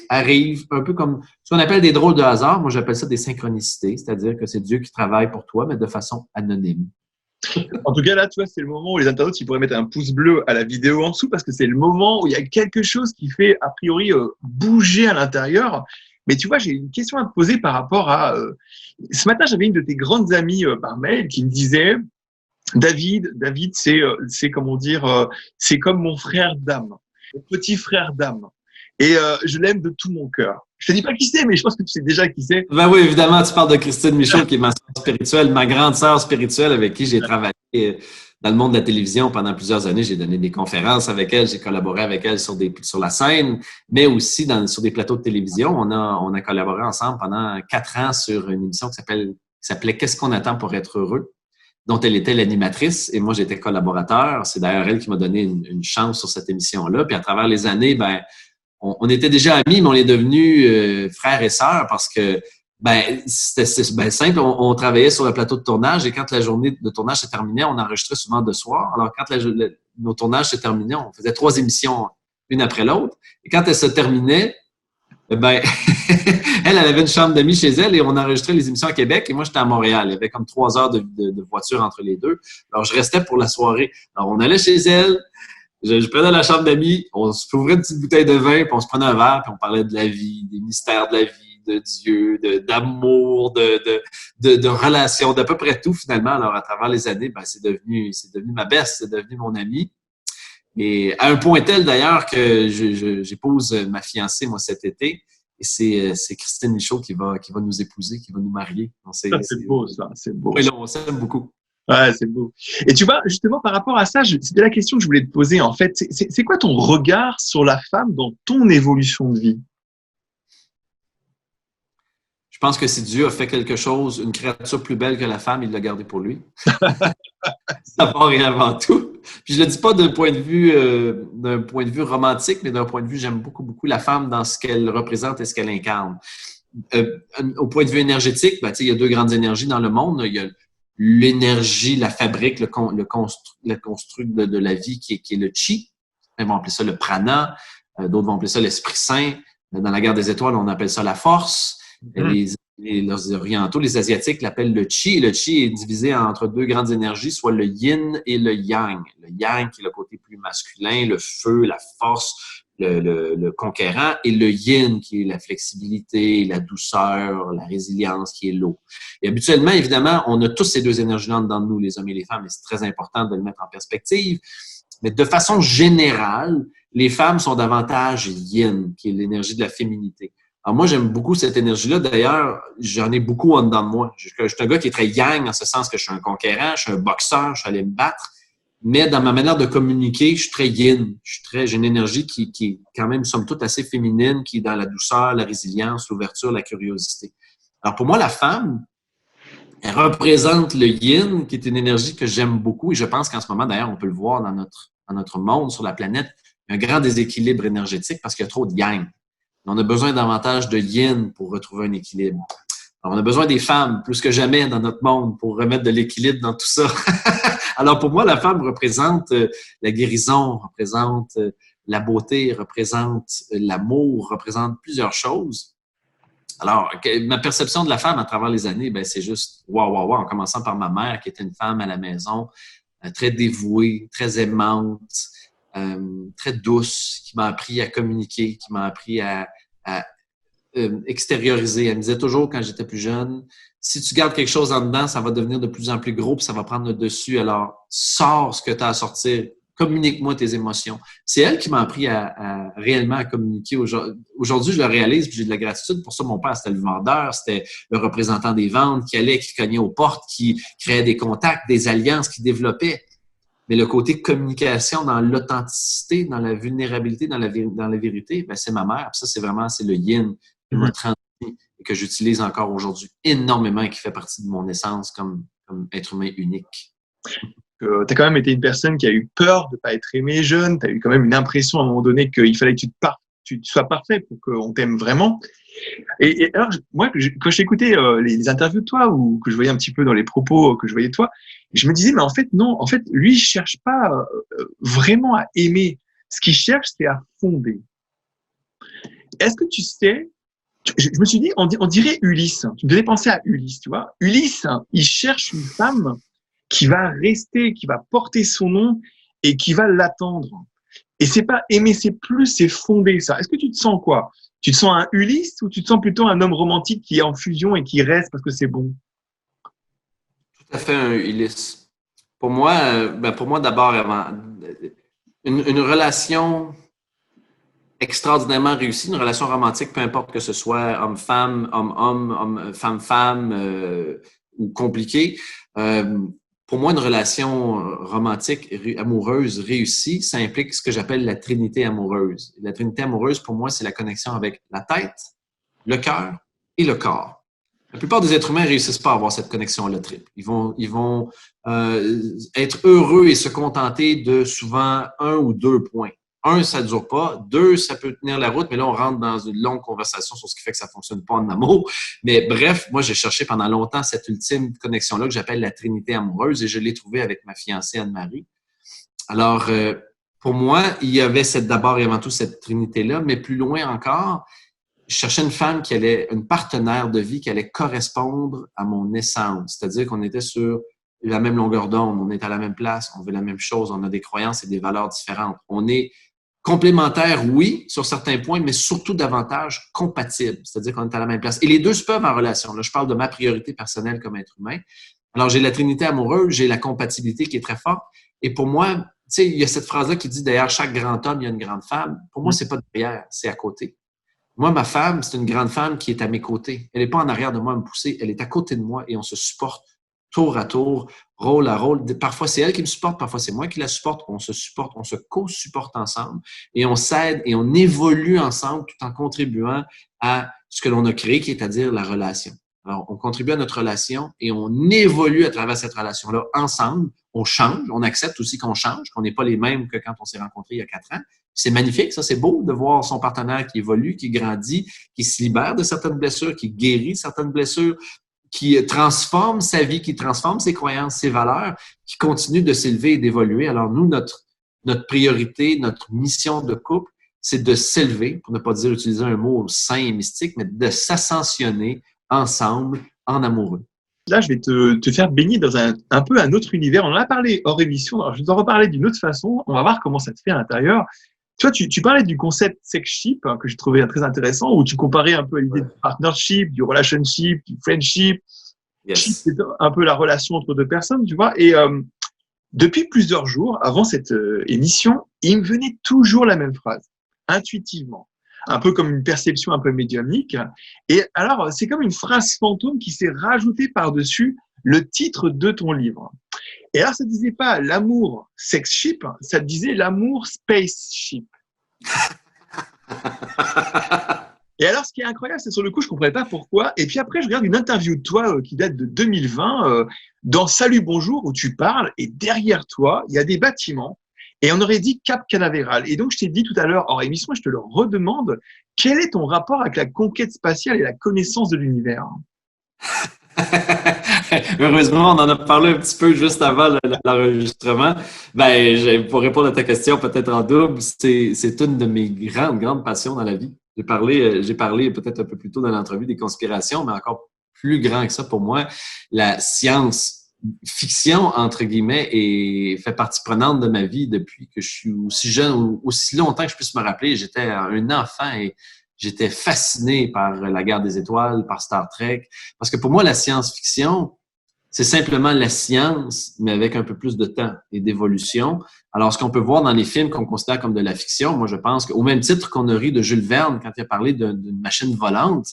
arrivent un peu comme ce qu'on appelle des drôles de hasard. Moi, j'appelle ça des synchronicités, c'est-à-dire que c'est Dieu qui travaille pour toi, mais de façon anonyme. En tout cas, là, tu vois, c'est le moment où les internautes ils pourraient mettre un pouce bleu à la vidéo en dessous parce que c'est le moment où il y a quelque chose qui fait, a priori, bouger à l'intérieur. Mais tu vois, j'ai une question à te poser par rapport à… ce matin, j'avais une de tes grandes amies par mail qui me disait, David, c'est comment dire, c'est comme mon frère d'âme, mon petit frère d'âme. Et je l'aime de tout mon cœur. Je te dis pas qui c'est, mais je pense que tu sais déjà qui c'est. Ben oui, évidemment, tu parles de Christine Michaud, qui est ma sœur spirituelle, ma grande sœur spirituelle avec qui j'ai travaillé dans le monde de la télévision pendant plusieurs années. J'ai donné des conférences avec elle, j'ai collaboré avec elle sur la scène, mais aussi sur des plateaux de télévision. On a collaboré ensemble pendant 4 ans sur une émission qui s'appelait Qu'est-ce qu'on attend pour être heureux, dont elle était l'animatrice et moi j'étais collaborateur. C'est d'ailleurs elle qui m'a donné une chance sur cette émission-là. Puis à travers les années, ben on était déjà amis, mais on est devenus frères et sœurs parce que c'était simple. On travaillait sur le plateau de tournage et quand la journée de tournage se terminait, on enregistrait souvent de soir. Alors quand nos tournages se terminaient, on faisait 3 émissions une après l'autre. Et quand elles se terminaient, elle avait une chambre d'amis chez elle et on enregistrait les émissions à Québec et moi j'étais à Montréal. Il y avait comme 3 heures de voiture entre les deux. Alors je restais pour la soirée. Alors on allait chez elle. Je prenais la chambre d'amis, on s'ouvrait une petite bouteille de vin, puis on se prenait un verre, puis on parlait de la vie, des mystères de la vie, de Dieu, d'amour, de relations, d'à peu près tout finalement. Alors à travers les années, c'est devenu ma best, c'est devenu mon ami. Et à un point tel d'ailleurs que j'épouse ma fiancée moi cet été. Et c'est Christine Michaud qui va nous épouser, qui va nous marier. C'est beau, ça, c'est beau. Oui, là, on s'aime beaucoup. Ouais, c'est beau. Et tu vois, justement, par rapport à ça, c'était la question que je voulais te poser, en fait. C'est quoi ton regard sur la femme dans ton évolution de vie? Je pense que si Dieu a fait quelque chose, une créature plus belle que la femme, il l'a gardée pour lui. D'abord et avant tout. Puis je le dis pas d'un point de vue romantique, mais d'un point de vue, j'aime beaucoup, beaucoup la femme dans ce qu'elle représente et ce qu'elle incarne. Au point de vue énergétique, il y a 2 grandes énergies dans le monde. Il y a l'énergie, la fabrique, le construit de la vie qui est le chi. Ils vont appeler ça le prana. D'autres vont appeler ça l'esprit saint. Dans la guerre des étoiles, on appelle ça la force. Les orientaux, les asiatiques l'appellent le chi. Le chi est divisé entre 2 grandes énergies, soit le yin et le yang. Le yang qui est le côté plus masculin, le feu, la force, le conquérant, et le yin qui est la flexibilité, la douceur, la résilience, qui est l'eau. Et habituellement, évidemment, on a tous ces 2 énergies-là dedans de nous, les hommes et les femmes, et c'est très important de le mettre en perspective. Mais de façon générale, les femmes sont davantage yin, qui est l'énergie de la féminité. Alors moi, j'aime beaucoup cette énergie-là. D'ailleurs, j'en ai beaucoup en dedans de moi. Je suis un gars qui est très yang, en ce sens que je suis un conquérant, je suis un boxeur, je suis allé me battre. Mais dans ma manière de communiquer, je suis très yin. J'ai une énergie qui est quand même, somme toute, assez féminine, qui est dans la douceur, la résilience, l'ouverture, la curiosité. Alors pour moi, la femme, elle représente le yin, qui est une énergie que j'aime beaucoup. Et je pense qu'en ce moment, d'ailleurs, on peut le voir dans notre monde, sur la planète, il y a un grand déséquilibre énergétique parce qu'il y a trop de yang. On a besoin davantage de yin pour retrouver un équilibre. Alors, on a besoin des femmes plus que jamais dans notre monde pour remettre de l'équilibre dans tout ça. Alors, pour moi, la femme représente la guérison, représente la beauté, représente l'amour, représente plusieurs choses. Alors, ma perception de la femme à travers les années, c'est juste waouh, en commençant par ma mère qui était une femme à la maison, très dévouée, très aimante, très douce, qui m'a appris à communiquer, qui m'a appris à extérioriser. Elle me disait toujours quand j'étais plus jeune, si tu gardes quelque chose en dedans, ça va devenir de plus en plus gros puis ça va prendre le dessus. Alors, sors ce que tu as à sortir. Communique-moi tes émotions. C'est elle qui m'a appris à réellement à communiquer. Aujourd'hui, je le réalise puis j'ai de la gratitude. Pour ça, mon père, c'était le vendeur, c'était le représentant des ventes qui allait, qui cognait aux portes, qui créait des contacts, des alliances, qui développait. Mais le côté communication dans l'authenticité, dans la vulnérabilité, dans la vérité, c'est ma mère. Puis ça, c'est le yin qui m'a transmis et que j'utilise encore aujourd'hui énormément et qui fait partie de mon essence comme être humain unique. Tu as quand même été une personne qui a eu peur de pas être aimé jeune. Tu as eu quand même une impression à un moment donné qu'il fallait que tu sois parfait pour qu'on t'aime vraiment. Et alors, moi, quand j'écoutais les interviews de toi ou que je voyais un petit peu dans les propos que je voyais de toi, je me disais, mais en fait, non, en fait, lui, il cherche pas vraiment à aimer. Ce qu'il cherche, c'est à fonder. Est-ce que tu sais, je me suis dit, on dirait Ulysse. Tu me faisais penser à Ulysse, tu vois. Ulysse, il cherche une femme qui va rester, qui va porter son nom et qui va l'attendre. Et c'est pas aimer, c'est fonder ça. Est-ce que tu te sens quoi? Tu te sens un Ulysse ou tu te sens plutôt un homme romantique qui est en fusion et qui reste parce que c'est bon? Tout à fait un Ulysse. Pour moi, d'abord, une relation extraordinairement réussie, une relation romantique, peu importe que ce soit homme-femme, homme-homme, femme-femme ou compliqué. Pour moi, une relation romantique, amoureuse, réussie, ça implique ce que j'appelle la trinité amoureuse. La trinité amoureuse, pour moi, c'est la connexion avec la tête, le cœur et le corps. La plupart des êtres humains ne réussissent pas à avoir cette connexion-là triple. Ils vont être heureux et se contenter de souvent 1 ou 2 points. 1, ça ne dure pas. 2, ça peut tenir la route, mais là, on rentre dans une longue conversation sur ce qui fait que ça ne fonctionne pas en amour. Mais bref, moi, j'ai cherché pendant longtemps cette ultime connexion-là que j'appelle la trinité amoureuse et je l'ai trouvée avec ma fiancée Anne-Marie. Alors, pour moi, il y avait d'abord et avant tout cette trinité-là, mais plus loin encore, je cherchais une femme qui allait, une partenaire de vie qui allait correspondre à mon essence. C'est-à-dire qu'on était sur la même longueur d'onde, on est à la même place, on veut la même chose, on a des croyances et des valeurs différentes. On est complémentaires, oui, sur certains points, mais surtout davantage compatibles. C'est-à-dire qu'on est à la même place. Et les deux se peuvent en relation. Là, je parle de ma priorité personnelle comme être humain. Alors, j'ai la trinité amoureuse, j'ai la compatibilité qui est très forte. Et pour moi, tu sais, il y a cette phrase-là qui dit derrière chaque grand homme, il y a une grande femme. Pour moi, c'est pas derrière, c'est à côté. Moi, ma femme, c'est une grande femme qui est à mes côtés. Elle n'est pas en arrière de moi à me pousser, elle est à côté de moi et on se supporte tour à tour, rôle à rôle. Parfois, c'est elle qui me supporte, parfois, c'est moi qui la supporte. On se supporte, on se co-supporte ensemble et on s'aide et on évolue ensemble tout en contribuant à ce que l'on a créé, qui est à dire la relation. Alors, on contribue à notre relation et on évolue à travers cette relation-là ensemble. On change, on accepte aussi qu'on change, qu'on n'est pas les mêmes que quand on s'est rencontrés il y a 4 ans. C'est magnifique, ça, c'est beau de voir son partenaire qui évolue, qui grandit, qui se libère de certaines blessures, qui guérit certaines blessures, qui transforme sa vie, qui transforme ses croyances, ses valeurs, qui continue de s'élever et d'évoluer. Alors nous, notre priorité, notre mission de couple, c'est de s'élever, pour ne pas dire utiliser un mot sain et mystique, mais de s'ascensionner ensemble en amoureux. Là, je vais te faire baigner dans un peu un autre univers. On en a parlé hors émission. Alors, je vais t'en reparler d'une autre façon. On va voir comment ça te fait à l'intérieur. Tu vois, tu parlais du concept sexship, hein, que j'ai trouvé très intéressant, où tu comparais un peu à l'idée de partnership, du relationship, du friendship. Ship, c'est un peu la relation entre deux personnes, tu vois. Et depuis plusieurs jours, avant cette émission, il me venait toujours la même phrase, intuitivement. Un peu comme une perception un peu médiumnique. Et alors, c'est comme une phrase fantôme qui s'est rajoutée par-dessus le titre de ton livre. Et alors, ça ne disait pas l'amour sexship, ça disait l'amour spaceship. Et alors, ce qui est incroyable, c'est sur le coup, je ne comprenais pas pourquoi. Et puis après, je regarde une interview de toi qui date de 2020 dans Salut Bonjour, où tu parles, et derrière toi, il y a des bâtiments. Et on aurait dit Cap Canaveral. Et donc, je t'ai dit tout à l'heure, hors émission, je te le redemande, quel est ton rapport avec la conquête spatiale et la connaissance de l'univers? Heureusement, on en a parlé un petit peu juste avant l'enregistrement. Pour répondre à ta question, peut-être en double, c'est une de mes grandes passions dans la vie. J'ai parlé peut-être un peu plus tôt dans l'entrevue des conspirations, mais encore plus grand que ça pour moi, la science-fiction, entre guillemets, fait partie prenante de ma vie depuis que je suis aussi jeune ou aussi longtemps que je puisse me rappeler. J'étais un enfant et j'étais fasciné par la guerre des étoiles, par Star Trek. Parce que pour moi, la science-fiction, c'est simplement la science, mais avec un peu plus de temps et d'évolution. Alors, ce qu'on peut voir dans les films qu'on considère comme de la fiction, moi, je pense qu'au même titre qu'on a ri de Jules Verne quand il a parlé d'une machine volante,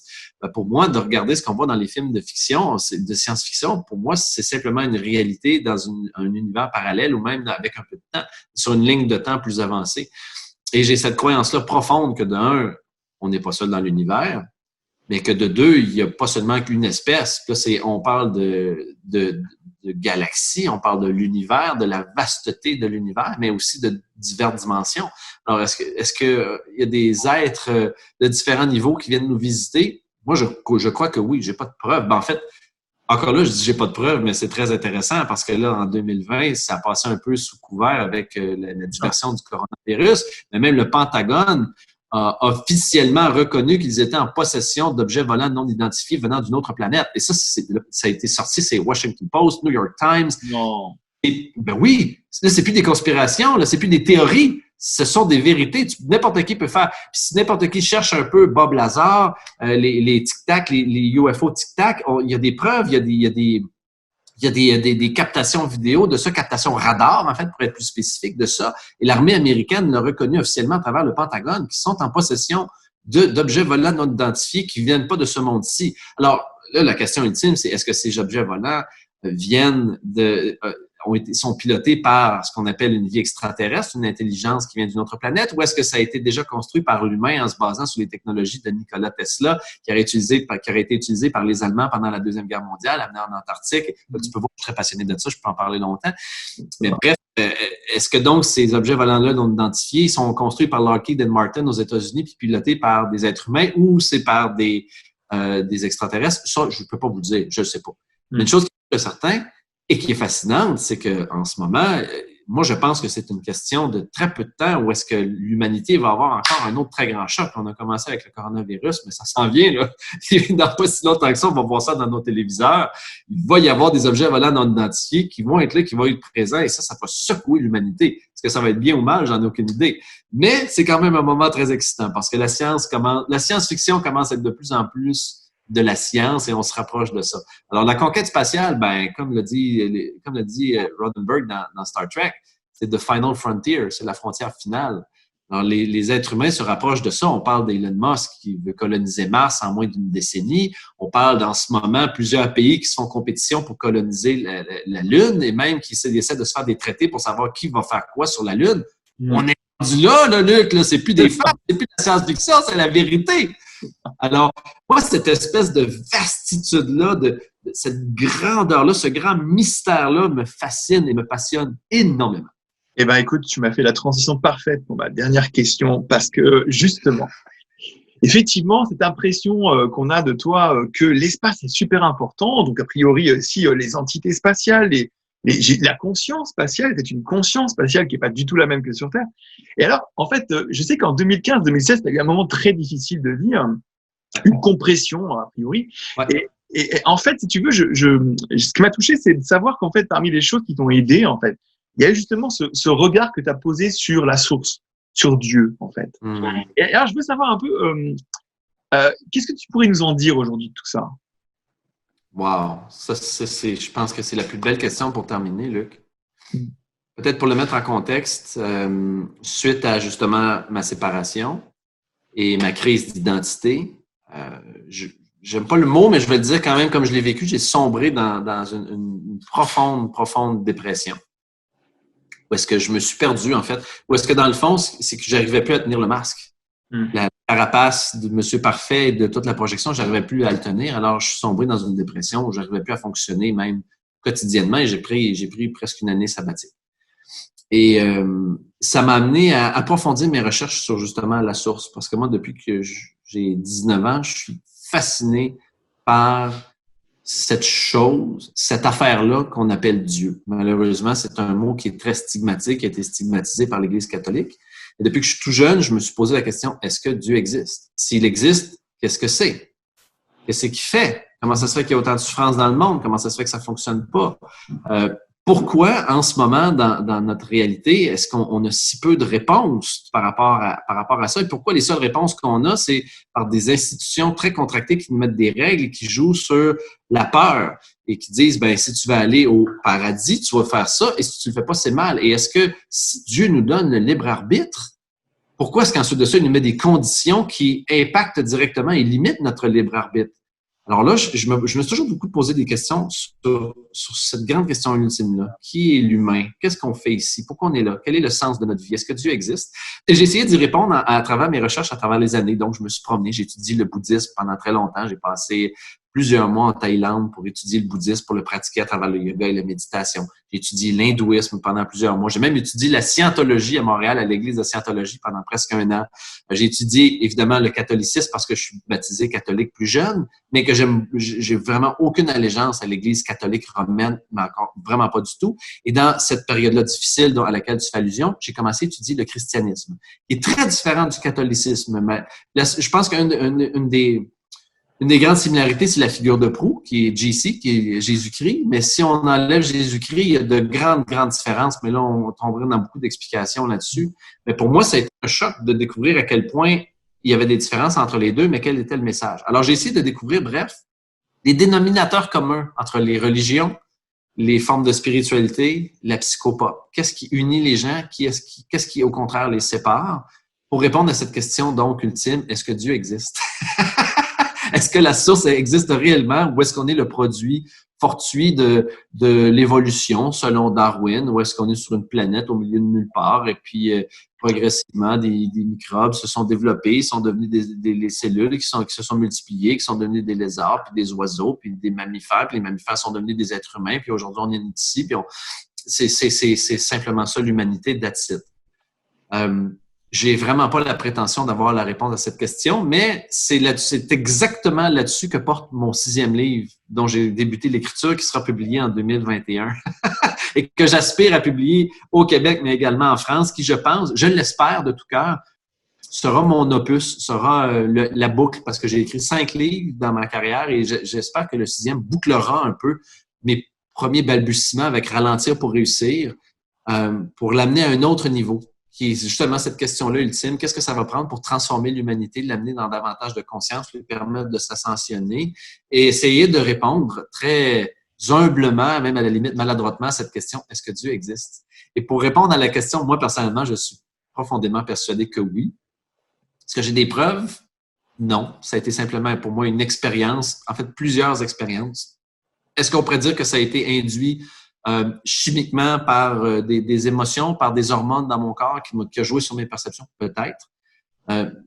pour moi, de regarder ce qu'on voit dans les films de fiction, de science-fiction, pour moi, c'est simplement une réalité dans un univers parallèle ou même avec un peu de temps, sur une ligne de temps plus avancée. Et j'ai cette croyance-là profonde que d'un, on n'est pas seul dans l'univers. mais que de deux, il n'y a pas seulement qu'une espèce. Là, on parle de galaxies, on parle de l'univers, de la vasteté de l'univers, mais aussi de diverses dimensions. Alors, est-ce que il y a des êtres de différents niveaux qui viennent nous visiter? Moi, je crois que oui, j'ai pas de preuves. En fait, encore là, je dis j'ai pas de preuves, mais c'est très intéressant parce que là, en 2020, ça a passé un peu sous couvert avec la diversion du coronavirus, mais même le Pentagone a officiellement reconnu qu'ils étaient en possession d'objets volants non identifiés venant d'une autre planète. Et ça a été sorti, c'est Washington Post, New York Times. Non. Et, ben oui, là, c'est plus des conspirations, là, c'est plus des théories. Ce sont des vérités. N'importe qui peut faire. Puis si n'importe qui cherche un peu Bob Lazar, les tic-tac, les UFO tic-tac, il y a des preuves, il y a des captations vidéo de ça, captations radar, en fait, pour être plus spécifique de ça. Et l'armée américaine l'a reconnu officiellement à travers le Pentagone, qui sont en possession d'objets volants non identifiés qui viennent pas de ce monde-ci. Alors, là, la question ultime, c'est est-ce que ces objets volants sont pilotés par ce qu'on appelle une vie extraterrestre, une intelligence qui vient d'une autre planète, ou est-ce que ça a été déjà construit par l'humain en se basant sur les technologies de Nikola Tesla, qui aurait été utilisé par les Allemands pendant la Deuxième Guerre mondiale, amené en Antarctique. Là, tu peux voir, je suis très passionné de ça, je peux en parler longtemps. Mais bref, est-ce que donc ces objets volants-là non identifiés sont construits par Lockheed Martin aux États-Unis puis pilotés par des êtres humains ou c'est par des extraterrestres? Ça, je ne peux pas vous le dire, je ne sais pas. Mais une chose qui est certaine, et qui est fascinante, c'est qu'en ce moment, moi, je pense que c'est une question de très peu de temps où est-ce que l'humanité va avoir encore un autre très grand choc. On a commencé avec le coronavirus, mais ça s'en vient, là. Dans pas si longtemps que ça, on va voir ça dans nos téléviseurs. Il va y avoir des objets volants non identifiés qui vont être là, qui vont être présents, et ça va secouer l'humanité. Est-ce que ça va être bien ou mal? J'en ai aucune idée. Mais c'est quand même un moment très excitant parce que la science-fiction commence à être de plus en plus de la science et on se rapproche de ça. Alors, la conquête spatiale, comme l'a dit Roddenberry dans Star Trek, c'est the final frontier, c'est la frontière finale. Alors, les êtres humains se rapprochent de ça. On parle d'Elon Musk qui veut coloniser Mars en moins d'une décennie. On parle dans ce moment plusieurs pays qui sont en compétition pour coloniser la Lune et même qui essaient de se faire des traités pour savoir qui va faire quoi sur la Lune. On est rendu là, Luc, là, c'est plus des faits, c'est plus de la science-fiction, c'est la vérité. Alors, moi, cette espèce de vastitude-là, de cette grandeur-là, ce grand mystère-là me fascine et me passionne énormément. Eh bien, écoute, tu m'as fait la transition parfaite pour ma dernière question parce que, justement, effectivement, cette impression qu'on a de toi que l'espace est super important, donc a priori aussi les entités spatiales, la conscience spatiale, c'est une conscience spatiale qui n'est pas du tout la même que sur Terre. Et alors, en fait, je sais qu'en 2015-2016, tu as eu un moment très difficile de vie, une compression, a priori. Ouais. Et en fait, si tu veux, ce qui m'a touché, c'est de savoir qu'en fait, parmi les choses qui t'ont aidé, en fait, il y a justement ce regard que tu as posé sur la source, sur Dieu, en fait. Et alors, je veux savoir un peu, qu'est-ce que tu pourrais nous en dire aujourd'hui de tout ça? Wow! Je pense que c'est la plus belle question pour terminer, Luc. Peut-être pour le mettre en contexte, suite à justement ma séparation et ma crise d'identité, j'aime pas le mot, mais je vais le dire quand même comme je l'ai vécu, j'ai sombré dans une profonde dépression. Où est-ce que je me suis perdu, en fait? Où est-ce que dans le fond, c'est que j'arrivais plus à tenir le masque. La carapace de Monsieur Parfait et de toute la projection, j'arrivais plus à le tenir. Alors, je suis sombré dans une dépression où j'arrivais plus à fonctionner même quotidiennement et j'ai pris presque une année sabbatique. Et ça m'a amené à approfondir mes recherches sur justement la source. Parce que moi, depuis que j'ai 19 ans, je suis fasciné par cette chose, cette affaire-là qu'on appelle Dieu. Malheureusement, c'est un mot qui est très stigmatique, qui a été stigmatisé par l'Église catholique. Et depuis que je suis tout jeune, je me suis posé la question, est-ce que Dieu existe? S'il existe, qu'est-ce que c'est? Qu'est-ce qu'il fait? Comment ça se fait qu'il y a autant de souffrance dans le monde? Comment ça se fait que ça ne fonctionne pas? Pourquoi, en ce moment, dans notre réalité, est-ce qu'on a si peu de réponses par rapport à ça? Et pourquoi les seules réponses qu'on a, c'est par des institutions très contractées qui nous mettent des règles et qui jouent sur la peur et qui disent, si tu vas aller au paradis, tu vas faire ça, et si tu le fais pas, c'est mal. Et est-ce que si Dieu nous donne le libre arbitre, pourquoi est-ce qu'ensuite de ça, il nous met des conditions qui impactent directement et limitent notre libre arbitre? Alors là, je me suis toujours beaucoup posé des questions sur cette grande question ultime-là. Qui est l'humain? Qu'est-ce qu'on fait ici? Pourquoi on est là? Quel est le sens de notre vie? Est-ce que Dieu existe? Et j'ai essayé d'y répondre à travers mes recherches, à travers les années. Donc, je me suis promené, j'ai étudié le bouddhisme pendant très longtemps. J'ai passé plusieurs mois en Thaïlande pour étudier le bouddhisme, pour le pratiquer à travers le yoga et la méditation. J'ai étudié l'hindouisme pendant plusieurs mois. J'ai même étudié la scientologie à Montréal, à l'église de Scientologie pendant presque 1 an. J'ai étudié évidemment le catholicisme parce que je suis baptisé catholique plus jeune, mais que j'ai vraiment aucune allégeance à l'église catholique romaine, mais encore vraiment pas du tout. Et dans cette période-là difficile à laquelle tu fais allusion, j'ai commencé à étudier le christianisme, qui est très différent du catholicisme. Mais là, je pense une des grandes similarités, c'est la figure de proue, qui est JC, qui est Jésus-Christ. Mais si on enlève Jésus-Christ, il y a de grandes, grandes différences. Mais là, on tomberait dans beaucoup d'explications là-dessus. Mais pour moi, ça a été un choc de découvrir à quel point il y avait des différences entre les deux, mais quel était le message. Alors, j'ai essayé de découvrir, bref, les dénominateurs communs entre les religions, les formes de spiritualité, la psychopop. Qu'est-ce qui unit les gens? Qu'est-ce qui, au contraire, les sépare? Pour répondre à cette question, donc, ultime, est-ce que Dieu existe? Est-ce que la source existe réellement ou est-ce qu'on est le produit fortuit de l'évolution selon Darwin ou est-ce qu'on est sur une planète au milieu de nulle part et puis progressivement des microbes se sont développés, ils sont devenus des cellules qui se sont multipliées, qui sont devenus des lézards, puis des oiseaux, puis des mammifères, puis les mammifères sont devenus des êtres humains, puis aujourd'hui on est ici, puis c'est simplement ça l'humanité, that's it. J'ai vraiment pas la prétention d'avoir la réponse à cette question, mais c'est exactement là-dessus que porte mon 6e livre, dont j'ai débuté l'écriture, qui sera publié en 2021 et que j'aspire à publier au Québec, mais également en France, qui, je pense, je l'espère de tout cœur, sera mon opus, sera la boucle, parce que j'ai écrit 5 livres dans ma carrière et j'espère que le 6e bouclera un peu mes premiers balbutiements avec Ralentir pour réussir, pour l'amener à un autre niveau, qui est justement cette question-là ultime. Qu'est-ce que ça va prendre pour transformer l'humanité, l'amener dans davantage de conscience, lui permettre de s'ascensionner et essayer de répondre très humblement, même à la limite maladroitement, à cette question, est-ce que Dieu existe? Et pour répondre à la question, moi, personnellement, je suis profondément persuadé que oui. Est-ce que j'ai des preuves? Non. Ça a été simplement pour moi une expérience, en fait, plusieurs expériences. Est-ce qu'on pourrait dire que ça a été induit chimiquement par des émotions, par des hormones dans mon corps qui a joué sur mes perceptions? Peut-être.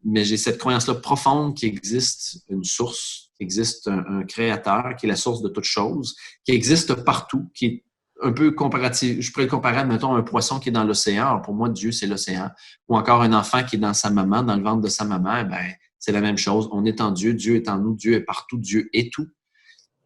Mais j'ai cette croyance-là profonde qu'il existe une source, qu'il existe un créateur, qui est la source de toute chose, qui existe partout, qui est un peu comparatif. Je pourrais le comparer, mettons, à un poisson qui est dans l'océan. Alors pour moi, Dieu, c'est l'océan. Ou encore un enfant qui est dans sa maman, dans le ventre de sa maman, ben, c'est la même chose. On est en Dieu, Dieu est en nous, Dieu est partout, Dieu est tout.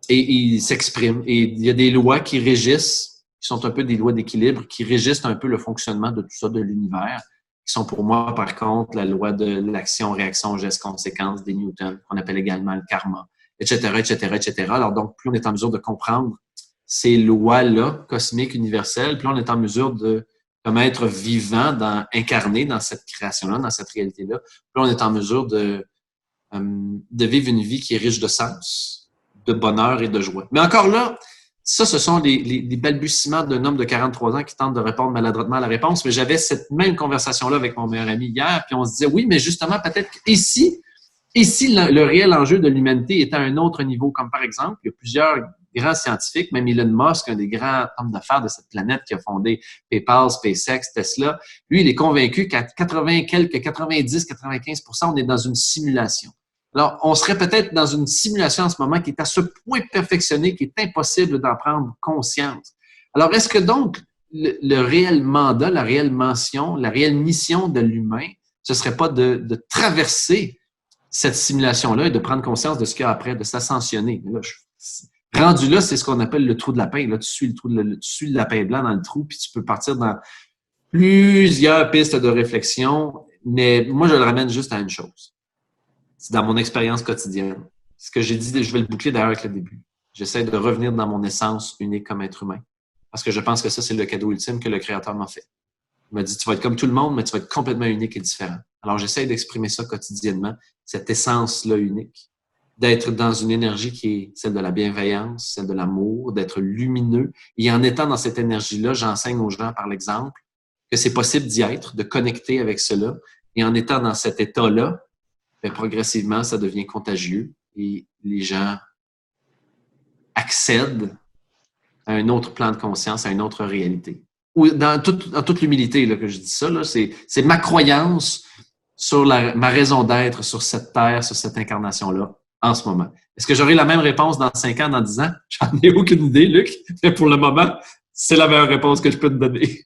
Et il s'exprime. Et il y a des lois qui régissent, qui sont un peu des lois d'équilibre, qui régissent un peu le fonctionnement de tout ça, de l'univers, qui sont pour moi, par contre, la loi de l'action, réaction, geste, conséquence des Newton, qu'on appelle également le karma, etc., etc., etc. Alors donc, plus on est en mesure de comprendre ces lois-là, cosmiques, universelles, plus on est en mesure de, comme être vivant, incarné dans cette création-là, dans cette réalité-là, plus on est en mesure de vivre une vie qui est riche de sens, de bonheur et de joie. Mais encore là, ça, ce sont les balbutiements d'un homme de 43 ans qui tente de répondre maladroitement à la réponse. Mais j'avais cette même conversation-là avec mon meilleur ami hier, puis on se disait, oui, mais justement, peut-être qu'ici, le réel enjeu de l'humanité est à un autre niveau. Comme par exemple, il y a plusieurs grands scientifiques, même Elon Musk, un des grands hommes d'affaires de cette planète qui a fondé PayPal, SpaceX, Tesla, lui, il est convaincu qu'à 90-95%, on est dans une simulation. Alors, on serait peut-être dans une simulation en ce moment qui est à ce point perfectionnée qu'il est impossible d'en prendre conscience. Alors, est-ce que donc le réel mandat, la réelle mention, la réelle mission de l'humain, ce serait pas de traverser cette simulation-là et de prendre conscience de ce qu'il y a après, de s'ascensionner? Rendu là, c'est ce qu'on appelle le trou de lapin. Là, tu suis le lapin blanc dans le trou, puis tu peux partir dans plusieurs pistes de réflexion. Mais moi, je le ramène juste à une chose. C'est dans mon expérience quotidienne. Ce que j'ai dit, je vais le boucler d'ailleurs avec le début. J'essaie de revenir dans mon essence unique comme être humain. Parce que je pense que ça, c'est le cadeau ultime que le Créateur m'a fait. Il m'a dit, tu vas être comme tout le monde, mais tu vas être complètement unique et différent. Alors, j'essaie d'exprimer ça quotidiennement, cette essence-là unique. D'être dans une énergie qui est celle de la bienveillance, celle de l'amour, d'être lumineux. Et en étant dans cette énergie-là, j'enseigne aux gens par l'exemple que c'est possible d'y être, de connecter avec cela. Et en étant dans cet état-là, bien, progressivement, ça devient contagieux et les gens accède à un autre plan de conscience, à une autre réalité. Ou dans toute l'humilité là, que je dis ça, là, c'est ma croyance sur ma raison d'être sur cette terre, sur cette incarnation-là, en ce moment. Est-ce que j'aurai la même réponse dans 5 ans, dans 10 ans? J'en ai aucune idée, Luc. Mais pour le moment, c'est la meilleure réponse que je peux te donner.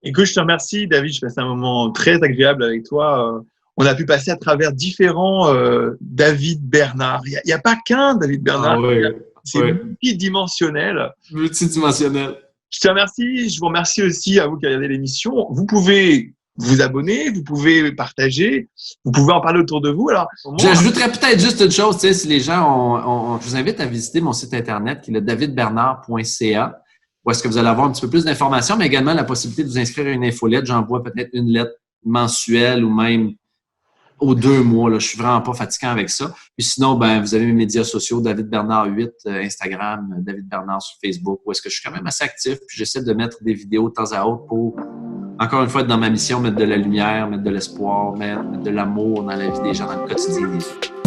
Écoute, je te remercie, David. Je passe un moment très agréable avec toi. On a pu passer à travers différents David Bernard. Il n'y a pas qu'un David Bernard. Ah, oui, c'est multidimensionnel. Multidimensionnel. Je te remercie. Je vous remercie aussi à vous qui regardez l'émission. Vous pouvez vous abonner, vous pouvez partager, vous pouvez en parler autour de vous. Alors, j'ajouterais peut-être juste une chose, tu sais, si les gens je vous invite à visiter mon site internet qui est le davidbernard.ca, où est-ce que vous allez avoir un petit peu plus d'informations, mais également la possibilité de vous inscrire à une infolette. J'envoie peut-être une lettre mensuelle ou même aux 2 mois. Là. Je suis vraiment pas fatiguant avec ça. Puis sinon, ben, vous avez mes médias sociaux, David Bernard 8, Instagram, David Bernard sur Facebook, où est-ce que je suis quand même assez actif. Puis j'essaie de mettre des vidéos de temps à autre pour, encore une fois, être dans ma mission, mettre de la lumière, mettre de l'espoir, mettre de l'amour dans la vie des gens, dans le quotidien des gens.